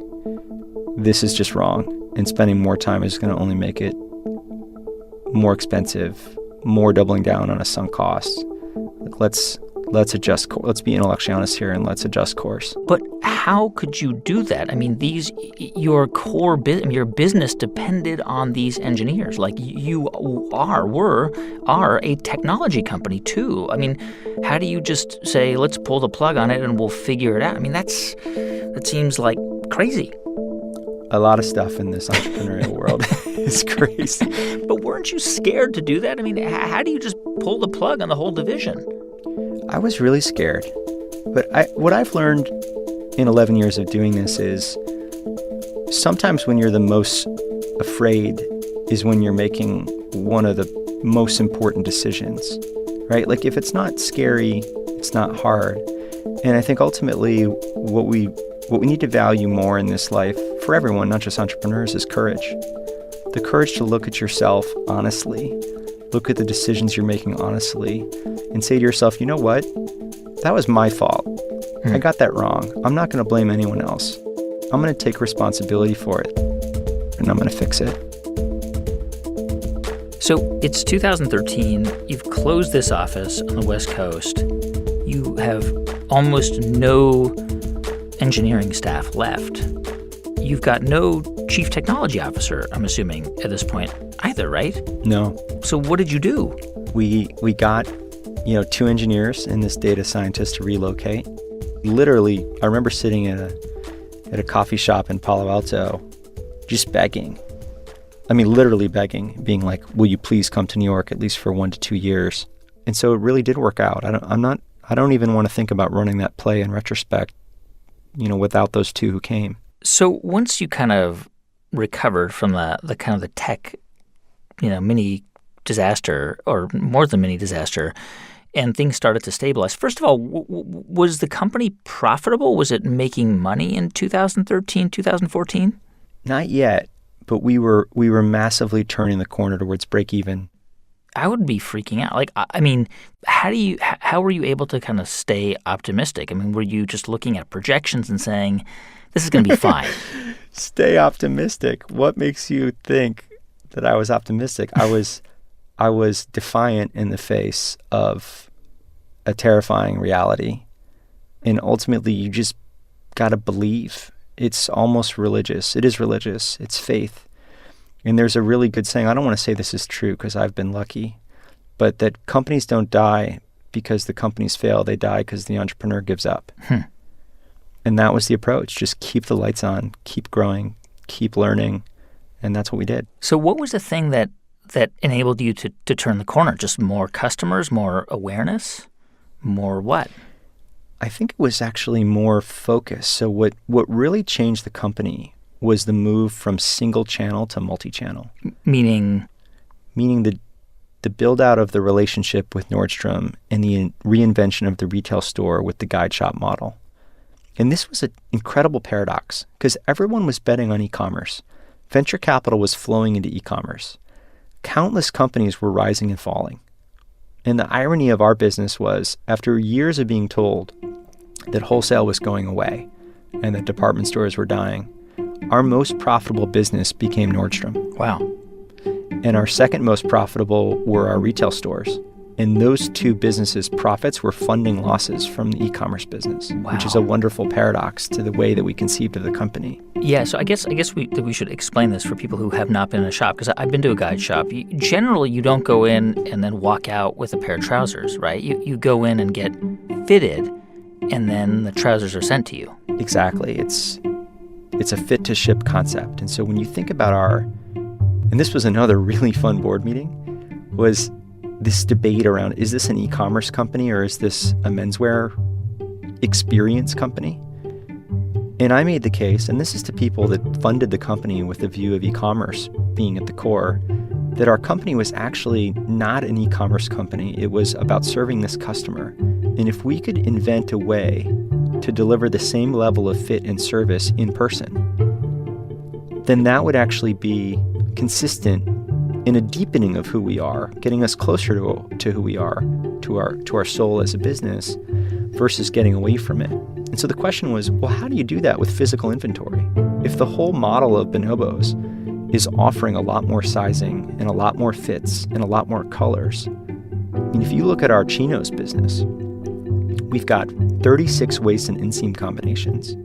This is just wrong. And spending more time is going to only make it more expensive, more doubling down on a sunk cost. Like, let's adjust. Let's be intellectually honest here, and let's adjust course. But how could you do that? I mean, your core your business depended on these engineers. Like, you are a technology company too. I mean, how do you just say, let's pull the plug on it and we'll figure it out? I mean, that seems like crazy. A lot of stuff in this entrepreneurial world is crazy. But weren't you scared to do that? I mean, how do you just pull the plug on the whole division? I was really scared. But what I've learned in 11 years of doing this is sometimes when you're the most afraid is when you're making one of the most important decisions, right? Like, if it's not scary, it's not hard. And I think ultimately what we need to value more in this life for everyone, not just entrepreneurs, is courage. The courage to look at yourself honestly, look at the decisions you're making honestly, and say to yourself, you know what? That was my fault. I got that wrong. I'm not going to blame anyone else. I'm going to take responsibility for it, and I'm going to fix it. So it's 2013. You've closed this office on the West Coast. You have almost no engineering staff left. You've got no chief technology officer, I'm assuming, at this point either, right? No. So what did you do? We got, 2 engineers and this data scientist to relocate. Literally, I remember sitting at a coffee shop in Palo Alto, just begging. I mean, literally begging, being like, will you please come to New York at least for 1 to 2 years? And so it really did work out. I don't even want to think about running that play in retrospect, without those 2 who came. So once you kind of recovered from the kind of the tech, mini disaster, or more than mini disaster, and things started to stabilize. First of all, was the company profitable? Was it making money in 2013, 2014? Not yet, but we were massively turning the corner towards break even. I would be freaking out. Like, I mean, how were you able to kind of stay optimistic? I mean, were you just looking at projections and saying, this is going to be fine? Stay optimistic. What makes you think that I was optimistic? I was defiant in the face of a terrifying reality. And ultimately, you just got to believe. It's almost religious. It is religious. It's faith. And there's a really good saying, I don't want to say this is true because I've been lucky, but that companies don't die because the companies fail. They die because the entrepreneur gives up. And that was the approach. Just keep the lights on, keep growing, keep learning. And that's what we did. So what was the thing that enabled you to turn the corner? Just more customers, more awareness, more what? I think it was actually more focus. So what really changed the company was the move from single channel to multi-channel. Meaning the build-out of the relationship with Nordstrom and the reinvention of the retail store with the guide shop model. And this was an incredible paradox because everyone was betting on e-commerce. Venture capital was flowing into e-commerce. Countless companies were rising and falling. And the irony of our business was, after years of being told that wholesale was going away and that department stores were dying, our most profitable business became Nordstrom. Wow. And our second most profitable were our retail stores. And those 2 businesses' profits were funding losses from the e-commerce business, which is a wonderful paradox to the way that we conceived of the company. Yeah, so I guess we should explain this for people who have not been in a shop, because I've been to a guide shop. Generally, you don't go in and then walk out with a pair of trousers, right? You go in and get fitted, and then the trousers are sent to you. Exactly. It's a fit-to-ship concept. And so when you think about and this was another really fun board meeting, was this debate around, is this an e-commerce company or is this a menswear experience company? And I made the case, and this is to people that funded the company with the view of e-commerce being at the core, that our company was actually not an e-commerce company. It was about serving this customer. And if we could invent a way to deliver the same level of fit and service in person, then that would actually be consistent in a deepening of who we are, getting us closer to who we are, to our soul as a business, versus getting away from it. And so the question was, well, how do you do that with physical inventory? If the whole model of Bonobos is offering a lot more sizing and a lot more fits and a lot more colors. And if you look at our chinos business, we've got 36 waist and inseam combinations,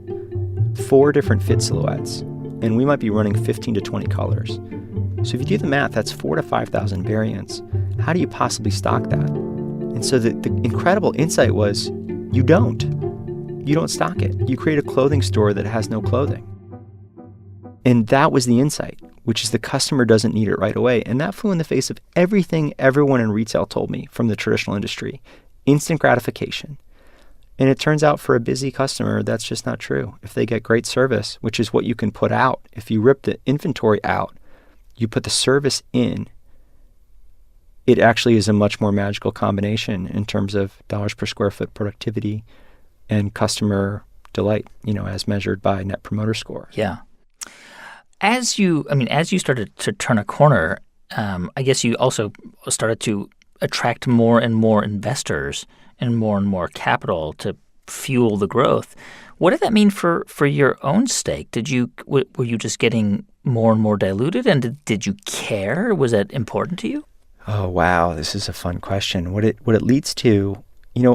4 different fit silhouettes, and we might be running 15 to 20 colors. So if you do the math, that's 4,000 to 5,000 variants. How do you possibly stock that? And so the incredible insight was, you don't stock it. You create a clothing store that has no clothing. And that was the insight, which is the customer doesn't need it right away. And that flew in the face of everything everyone in retail told me from the traditional industry. Instant gratification. And it turns out for a busy customer, that's just not true. If they get great service, which is what you can put out, if you rip the inventory out, you put the service in, it actually is a much more magical combination in terms of dollars per square foot productivity and customer delight, as measured by Net Promoter Score. Yeah. As you started to turn a corner, I guess you also started to attract more and more investors and more capital to fuel the growth. What did that mean for your own stake? Were you just getting more and more diluted, and did you care? Was that important to you? Oh, wow. This is a fun question. What it leads to,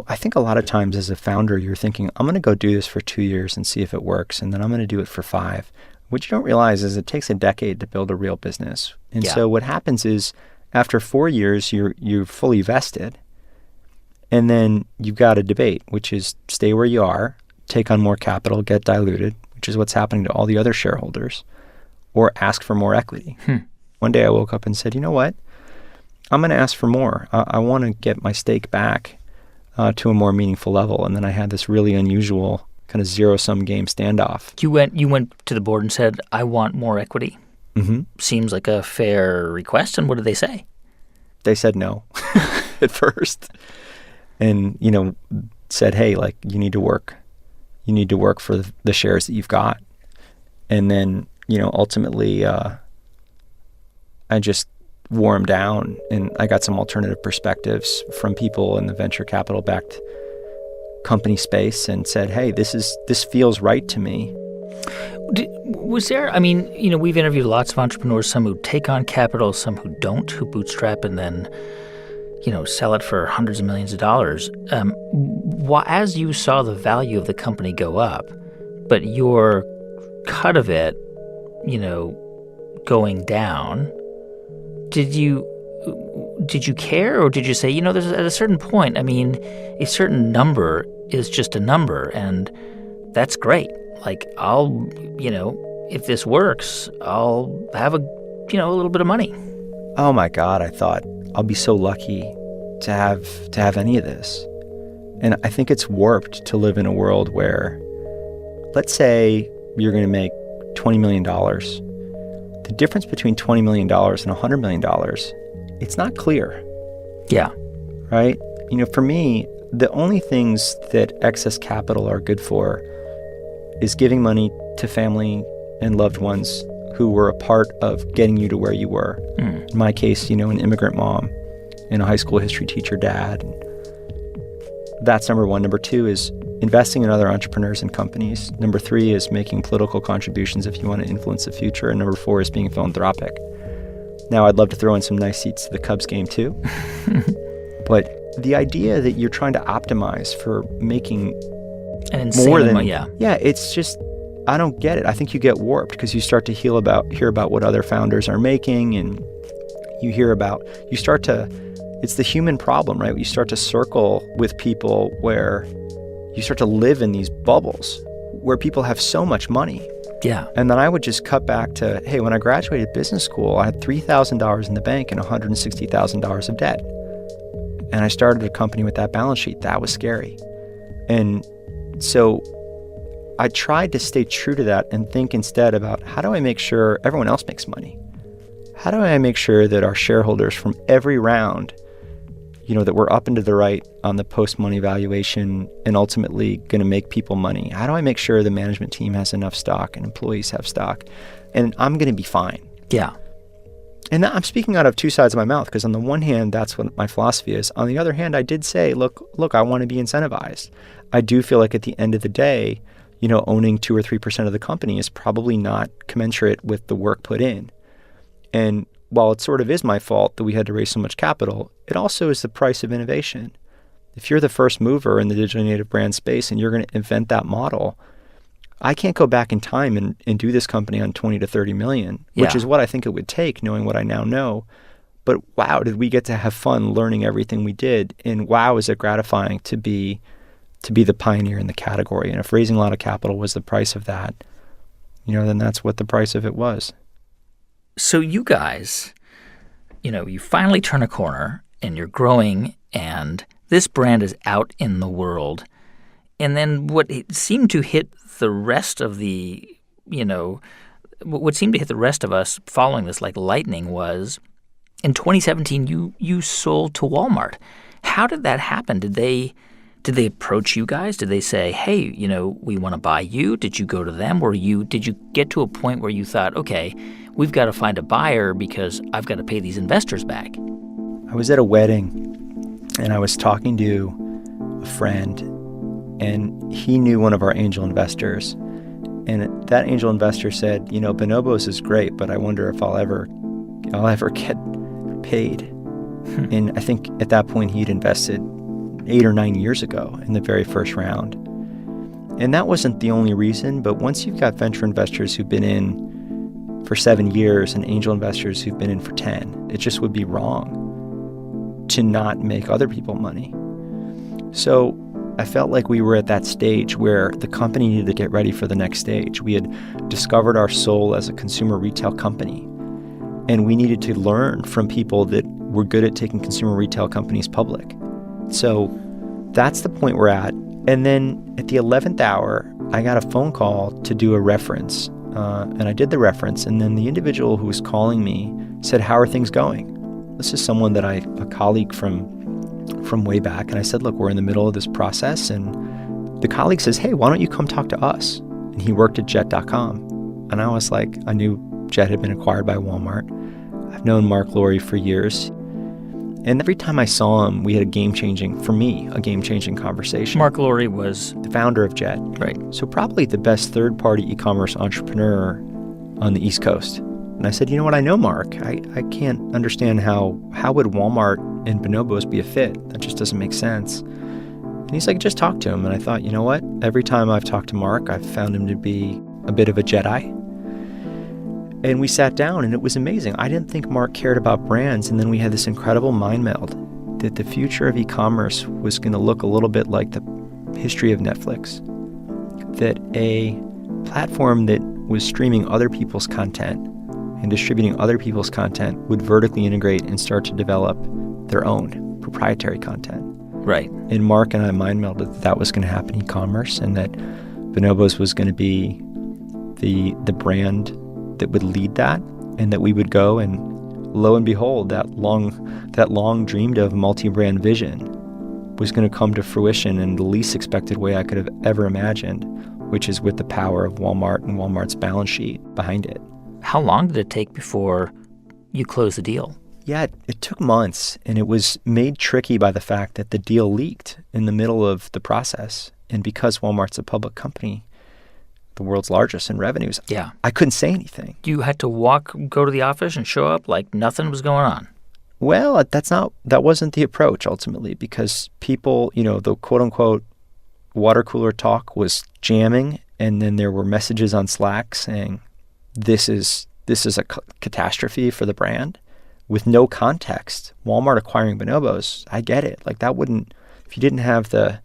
I think a lot of times as a founder, you're thinking, I'm going to go do this for 2 years and see if it works, and then I'm going to do it for 5. What you don't realize is it takes a decade to build a real business. And so what happens is after 4 years, you're fully vested. And then you've got a debate, which is stay where you are, take on more capital, get diluted, which is what's happening to all the other shareholders, or ask for more equity. One day I woke up and said, you know what? I'm going to ask for more. I want to get my stake back to a more meaningful level. And then I had this really unusual kind of zero-sum game standoff. You went to the board and said, I want more equity. Mm-hmm. Seems like a fair request. And what did they say? They said no at first. And, said, hey, you need to work. You need to work for the shares that you've got. And then, ultimately, I just wore them down, and I got some alternative perspectives from people in the venture capital-backed company space and said, hey, this feels right to me. Was there, we've interviewed lots of entrepreneurs, some who take on capital, some who don't, who bootstrap and then sell it for hundreds of millions of dollars. As you saw the value of the company go up, but your cut of it, going down, did you care, or did you say, there's at a certain point, a certain number is just a number, and that's great. I'll, if this works, I'll have a little bit of money. Oh my God, I thought, I'll be so lucky to have any of this. And I think it's warped to live in a world where, let's say you're going to make $20 million. The difference between $20 million and $100 million, it's not clear. Yeah. Right? For me, the only things that excess capital are good for is giving money to family and loved ones who were a part of getting you to where you were. In my case, an immigrant mom and a high school history teacher dad. That's number one. Number two is investing in other entrepreneurs and companies. Number three is making political contributions if you want to influence the future. And number four is being philanthropic. Now, I'd love to throw in some nice seats to the Cubs game, too. But the idea that you're trying to optimize for making more than... Yeah, it's just... I don't get it. I think you get warped because you start to hear about what other founders are making, and it's the human problem, right? You start to circle with people where you start to live in these bubbles where people have so much money. Yeah. And then I would just cut back to, hey, when I graduated business school, I had $3,000 in the bank and $160,000 of debt. And I started a company with that balance sheet. That was scary. And so I tried to stay true to that and think instead about, how do I make sure everyone else makes money? How do I make sure that our shareholders from every round, that we're up and to the right on the post-money valuation and ultimately going to make people money? How do I make sure the management team has enough stock and employees have stock? And I'm going to be fine. Yeah. And I'm speaking out of two sides of my mouth because on the one hand, that's what my philosophy is. On the other hand, I did say, look, I want to be incentivized. I do feel like at the end of the day, owning 2 or 3% of the company is probably not commensurate with the work put in. And while it sort of is my fault that we had to raise so much capital, it also is the price of innovation. If you're the first mover in the digitally native brand space and you're going to invent that model, I can't go back in time and do this company on 20 to 30 million, which is what I think it would take, knowing what I now know. But wow, did we get to have fun learning everything we did. And wow, is it gratifying to be the pioneer in the category. And if raising a lot of capital was the price of that, then that's what the price of it was. So you guys, you finally turn a corner and you're growing and this brand is out in the world. And then what seemed to hit the rest of what seemed to hit the rest of us following this like lightning was in 2017, you sold to Walmart. How did that happen? Did they approach you guys? Did they say, hey, we want to buy you? Did you go to them? Did you get to a point where you thought, okay, we've got to find a buyer because I've got to pay these investors back? I was at a wedding and I was talking to a friend and he knew one of our angel investors. And that angel investor said, Bonobos is great, but I wonder if I'll ever get paid. And I think at that point he'd invested 8 or 9 years ago in the very first round. And that wasn't the only reason, but once you've got venture investors who've been in for 7 years and angel investors who've been in for 10, it just would be wrong to not make other people money. So I felt like we were at that stage where the company needed to get ready for the next stage. We had discovered our soul as a consumer retail company, and we needed to learn from people that were good at taking consumer retail companies public. So that's the point we're at. And then at the 11th hour, I got a phone call to do a reference. And I did the reference. And then the individual who was calling me said, how are things going? This is someone that a colleague from way back. And I said, look, we're in the middle of this process. And the colleague says, hey, why don't you come talk to us? And he worked at jet.com. And I was like, I knew Jet had been acquired by Walmart. I've known Mark Lowry for years. And every time I saw him, we had a game-changing conversation. Mark Lowry was the founder of Jet. Right. So probably the best third-party e-commerce entrepreneur on the East Coast. And I said, you know what, I know Mark. I can't understand how would Walmart and Bonobos be a fit? That just doesn't make sense. And he's like, just talk to him. And I thought, you know what? Every time I've talked to Mark, I've found him to be a bit of a Jedi. And we sat down, and it was amazing. I didn't think Mark cared about brands, and then we had this incredible mind meld that the future of e-commerce was going to look a little bit like the history of Netflix, that a platform that was streaming other people's content and distributing other people's content would vertically integrate and start to develop their own proprietary content. Right. And Mark and I mind melded that was going to happen in e-commerce, and that Bonobos was going to be the brand that would lead that, and that we would go, and lo and behold, that long dreamed of multi-brand vision was going to come to fruition in the least expected way I could have ever imagined, which is with the power of Walmart and Walmart's balance sheet behind it. How long did it take before you closed the deal? Yeah, it took months, and it was made tricky by the fact that the deal leaked in the middle of the process. And because Walmart's a public company, the world's largest in revenues, I couldn't say anything. You had to go to the office and show up like nothing was going on. Well, that wasn't the approach ultimately, because people, the quote-unquote water cooler talk was jamming, and then there were messages on Slack saying, this is a catastrophe for the brand, with no context. Walmart acquiring Bonobos, I get it. Like that wouldn't, if you didn't have the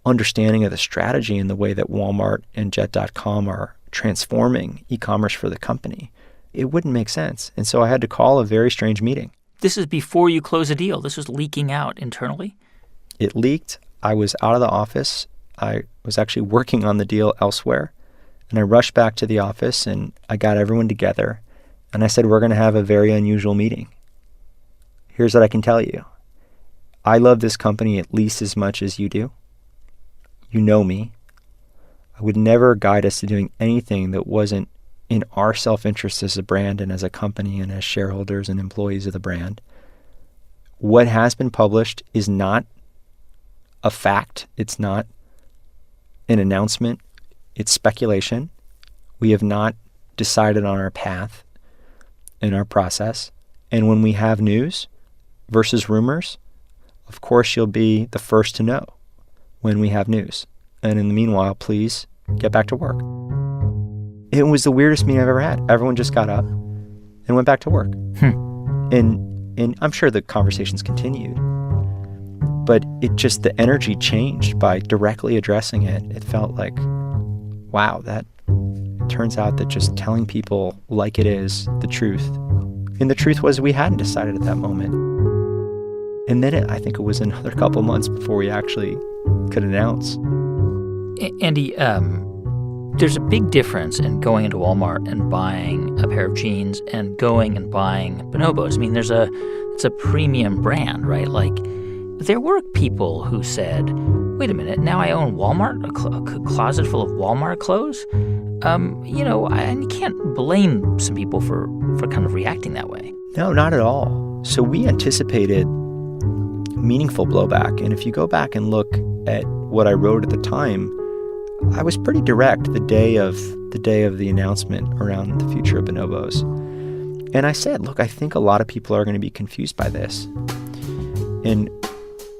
understanding of the strategy and the way that Walmart and Jet.com are transforming e-commerce for the company, it wouldn't make sense. And so I had to call a very strange meeting. This is before you close a deal. This was leaking out internally? It leaked. I was out of the office. I was actually working on the deal elsewhere. And I rushed back to the office, and I got everyone together. And I said, we're going to have a very unusual meeting. Here's what I can tell you. I love this company at least as much as you do. You know me. I would never guide us to doing anything that wasn't in our self-interest as a brand and as a company and as shareholders and employees of the brand. What has been published is not a fact. It's not an announcement. It's speculation. We have not decided on our path. in our process. And when we have news versus rumors, of course, you'll be the first to know when we have news. And in the meanwhile, please get back to work. It was the weirdest meeting I've ever had. Everyone just got up and went back to work. And I'm sure the conversations continued. But the energy changed by directly addressing it. It felt like, wow, it turns out that just telling people like it is the truth. And the truth was we hadn't decided at that moment. And then I think it was another couple months before we actually could announce. Andy, there's a big difference in going into Walmart and buying a pair of jeans and going and buying Bonobos. I mean, it's a premium brand, right? Like, there were people who said, wait a minute, now I own Walmart, a closet full of Walmart clothes? And you can't blame some people for kind of reacting that way. No, not at all. So we anticipated meaningful blowback. And if you go back and look at what I wrote at the time, I was pretty direct the day of the announcement around the future of Bonobos. And I said, look, I think a lot of people are going to be confused by this. And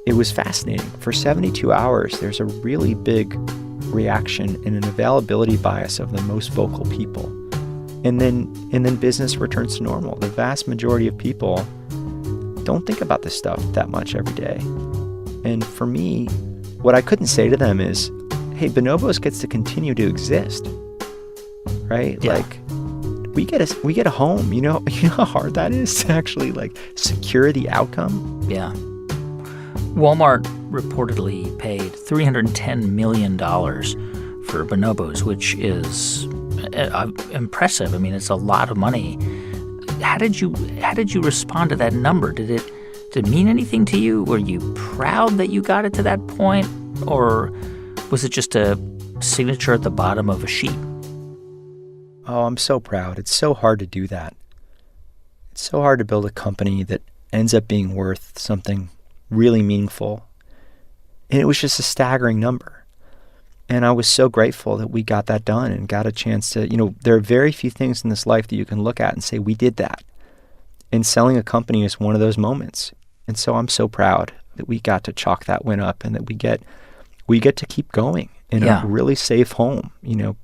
it was fascinating. For 72 hours, there's a really big reaction and an availability bias of the most vocal people. And then business returns to normal. The vast majority of people don't think about this stuff that much every day. And for me, what I couldn't say to them is, hey, Bonobos gets to continue to exist, right? Yeah. Like, we get a home. You know how hard that is to actually secure the outcome. Yeah. Walmart reportedly paid $310 million for Bonobos, which is impressive. I mean, it's a lot of money. How did you respond to that number? Did it mean anything to you? Were you proud that you got it to that point, or was it just a signature at the bottom of a sheet? Oh, I'm so proud. It's so hard to do that. It's so hard to build a company that ends up being worth something really meaningful. And it was just a staggering number. And I was so grateful that we got that done and got a chance to, there are very few things in this life that you can look at and say, we did that. And selling a company is one of those moments. And so I'm so proud that we got to chalk that win up and that we get to keep going in a really safe home.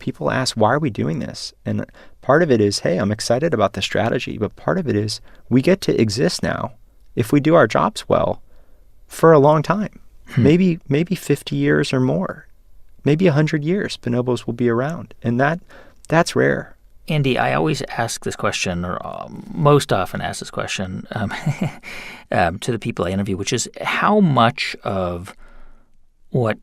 People ask, why are we doing this? And part of it is, hey, I'm excited about the strategy. But part of it is we get to exist now, if we do our jobs well, for a long time. Maybe 50 years or more. Maybe 100 years, Bonobos will be around. And that's rare. Andy, I always ask this question, or most often ask this question to the people I interview, which is how much of what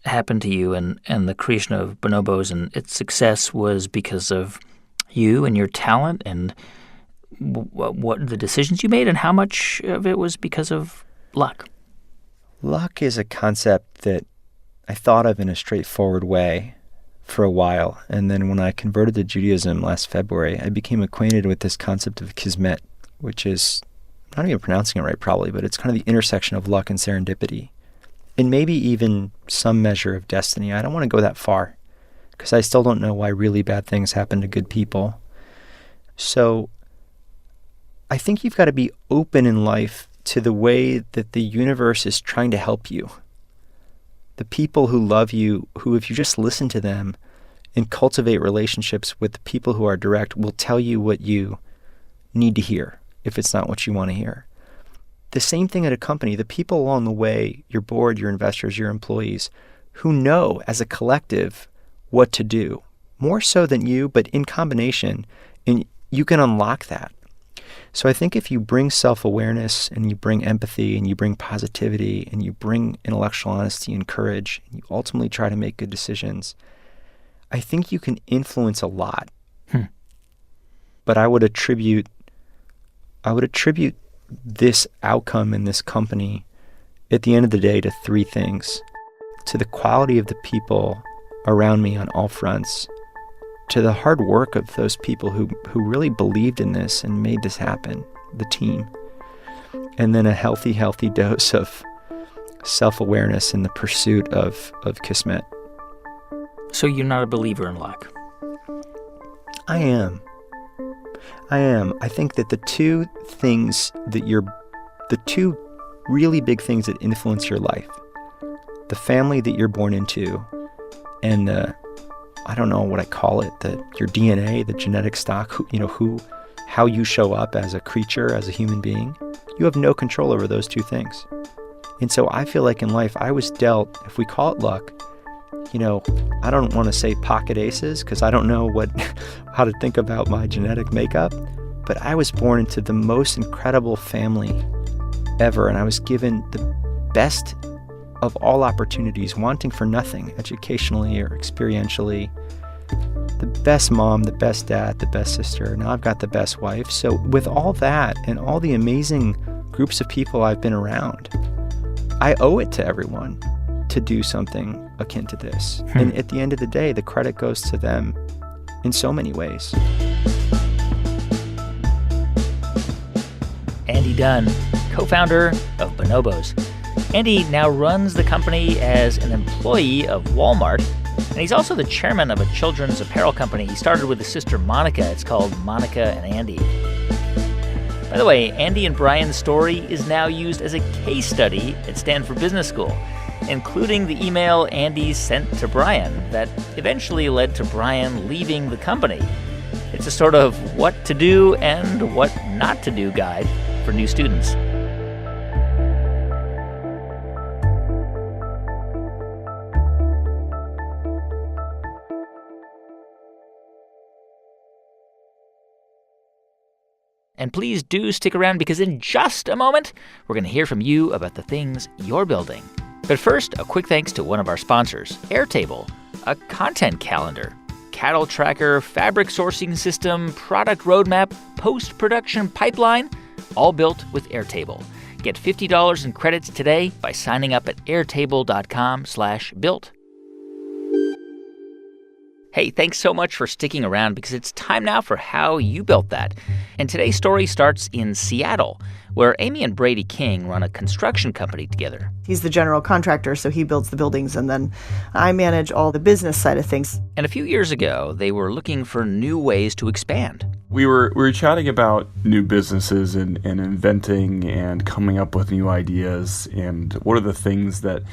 happened to you and the creation of Bonobos and its success was because of you and your talent and what the decisions you made, and how much of it was because of luck? Luck is a concept that I thought of in a straightforward way for a while. And then when I converted to Judaism last February, I became acquainted with this concept of kismet, which is, I'm not even pronouncing it right probably, but it's kind of the intersection of luck and serendipity. And maybe even some measure of destiny. I don't want to go that far because I still don't know why really bad things happen to good people. So I think you've got to be open in life to the way that the universe is trying to help you. The people who love you, who if you just listen to them and cultivate relationships with the people who are direct, will tell you what you need to hear if it's not what you want to hear. The same thing at a company. The people along the way, your board, your investors, your employees, who know as a collective what to do, more so than you, but in combination, and you can unlock that. So I think if you bring self-awareness and you bring empathy and you bring positivity and you bring intellectual honesty and courage, and you ultimately try to make good decisions, I think you can influence a lot. But I would attribute this outcome in this company at the end of the day to three things: to the quality of the people around me on all fronts, to the hard work of those people who really believed in this and made this happen, the team, and then a healthy dose of self-awareness in the pursuit of kismet. So you're not a believer in luck? I am. I am. I think that the two really big things that influence your life, the family that you're born into, and I don't know what I call it, your DNA, the genetic stock, how you show up as a creature, as a human being, you have no control over those two things. And so I feel like in life, I was dealt, if we call it luck, I don't want to say pocket aces because I don't know how to think about my genetic makeup, but I was born into the most incredible family ever, and I was given the best of all opportunities, wanting for nothing, educationally or experientially. The best mom, the best dad, the best sister. Now I've got the best wife. So with all that and all the amazing groups of people I've been around, I owe it to everyone to do something akin to this. And at the end of the day, the credit goes to them in so many ways. Andy Dunn, co-founder of Bonobos. Andy now runs the company as an employee of Walmart, and he's also the chairman of a children's apparel company he started with his sister Monica. It's called Monica and Andy. By the way, Andy and Brian's story is now used as a case study at Stanford Business School, including the email Andy sent to Brian that eventually led to Brian leaving the company. It's a sort of what to do and what not to do guide for new students. And please do stick around because in just a moment, we're going to hear from you about the things you're building. But first, a quick thanks to one of our sponsors, Airtable, a content calendar, cattle tracker, fabric sourcing system, product roadmap, post-production pipeline, all built with Airtable. Get $50 in credits today by signing up at airtable.com/built. Hey, thanks so much for sticking around because it's time now for How You Built That. And today's story starts in Seattle, where Amy and Brady King run a construction company together. He's the general contractor, so he builds the buildings, and then I manage all the business side of things. And a few years ago, they were looking for new ways to expand. We were chatting about new businesses and inventing and coming up with new ideas and what are the things that,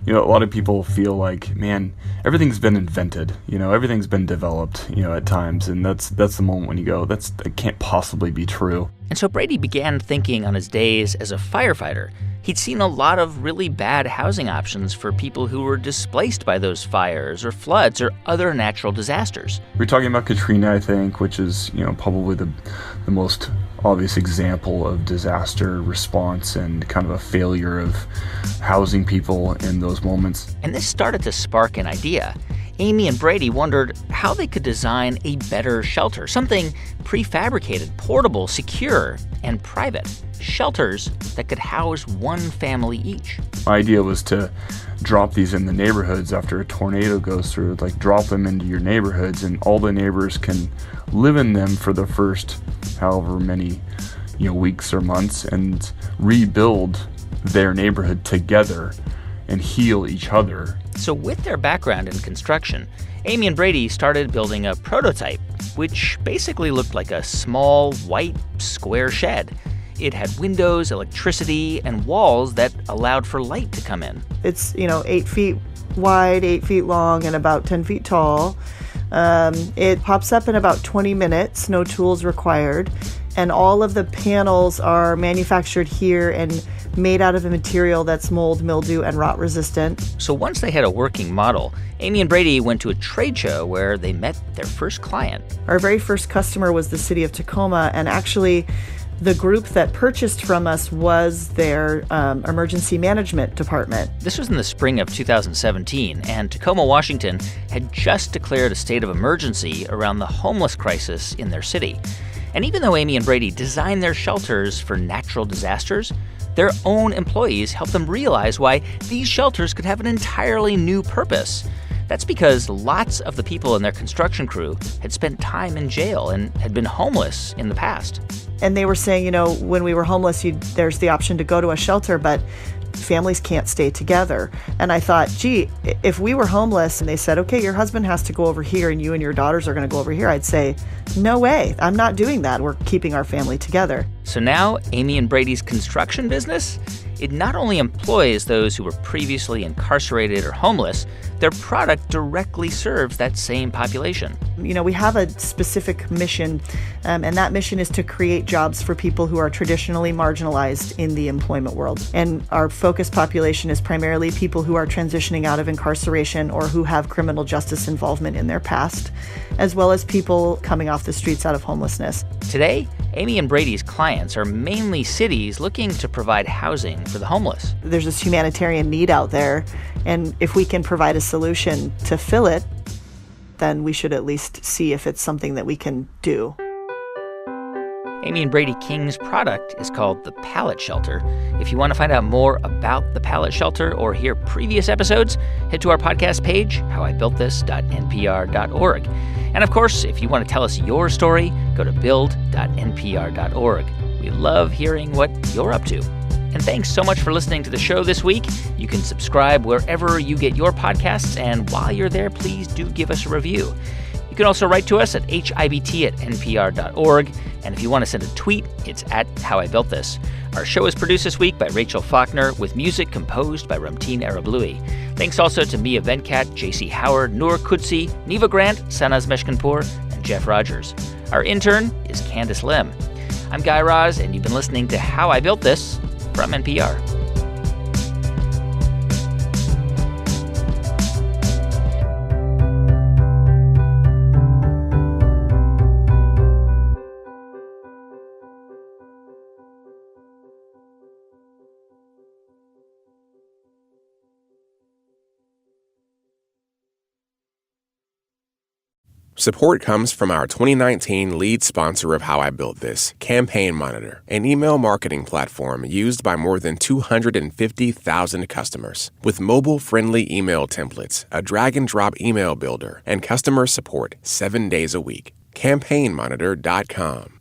a lot of people feel like, man, everything's been invented, everything's been developed, at times. And that's the moment when you go, that can't possibly be true. And so Brady began thinking on his days as a firefighter. He'd seen a lot of really bad housing options for people who were displaced by those fires or floods or other natural disasters. We're talking about Katrina, I think, which is, probably the most obvious example of disaster response and kind of a failure of housing people in those moments. And this started to spark an idea. Amy and Brady wondered how they could design a better shelter, something prefabricated, portable, secure, and private. Shelters that could house one family each. My idea was to drop these in the neighborhoods after a tornado goes through, drop them into your neighborhoods, and all the neighbors can live in them for the first however many weeks or months and rebuild their neighborhood together and heal each other. So with their background in construction, Amy and Brady started building a prototype, which basically looked like a small, white, square shed. It had windows, electricity, and walls that allowed for light to come in. It's, 8 feet wide, 8 feet long, and about 10 feet tall. It pops up in about 20 minutes, no tools required. And all of the panels are manufactured here and made out of a material that's mold, mildew, and rot resistant. So once they had a working model, Amy and Brady went to a trade show where they met their first client. Our very first customer was the city of Tacoma, and actually the group that purchased from us was their emergency management department. This was in the spring of 2017, and Tacoma, Washington had just declared a state of emergency around the homeless crisis in their city. And even though Amy and Brady designed their shelters for natural disasters, their own employees helped them realize why these shelters could have an entirely new purpose. That's because lots of the people in their construction crew had spent time in jail and had been homeless in the past. And they were saying, when we were homeless, there's the option to go to a shelter, but families can't stay together. And I thought, gee, if we were homeless and they said, okay, your husband has to go over here and you and your daughters are going to go over here, I'd say, no way, I'm not doing that. We're keeping our family together. So now, Amy and Brady's construction business, it not only employs those who were previously incarcerated or homeless, their product directly serves that same population. You know, we have a specific mission, and that mission is to create jobs for people who are traditionally marginalized in the employment world. And our focus population is primarily people who are transitioning out of incarceration or who have criminal justice involvement in their past, as well as people coming off the streets out of homelessness. Today, Amy and Brady's clients are mainly cities looking to provide housing for the homeless. There's this humanitarian need out there, and if we can provide a solution to fill it, then we should at least see if it's something that we can do. Amy and Brady King's product is called the Pallet Shelter. If you want to find out more about the Pallet Shelter or hear previous episodes, head to our podcast page, howibuiltthis.npr.org. And of course, if you want to tell us your story, go to build.npr.org. We love hearing what you're up to. And thanks so much for listening to the show this week. You can subscribe wherever you get your podcasts, and while you're there, please do give us a review. You can also write to us at hibt@npr.org, and if you want to send a tweet, it's at @HowIBuiltThis. Our show is produced this week by Rachel Faulkner, with music composed by Ramteen Arablouei. Thanks also to Mia Venkat, J.C. Howard, Noor Kudsi, Neva Grant, Sanaz Meshkinpour, and Jeff Rogers. Our intern is Candace Lim. I'm Guy Raz, and you've been listening to How I Built This from NPR. Support comes from our 2019 lead sponsor of How I Built This, Campaign Monitor, an email marketing platform used by more than 250,000 customers. With mobile-friendly email templates, a drag-and-drop email builder, and customer support 7 days a week. CampaignMonitor.com.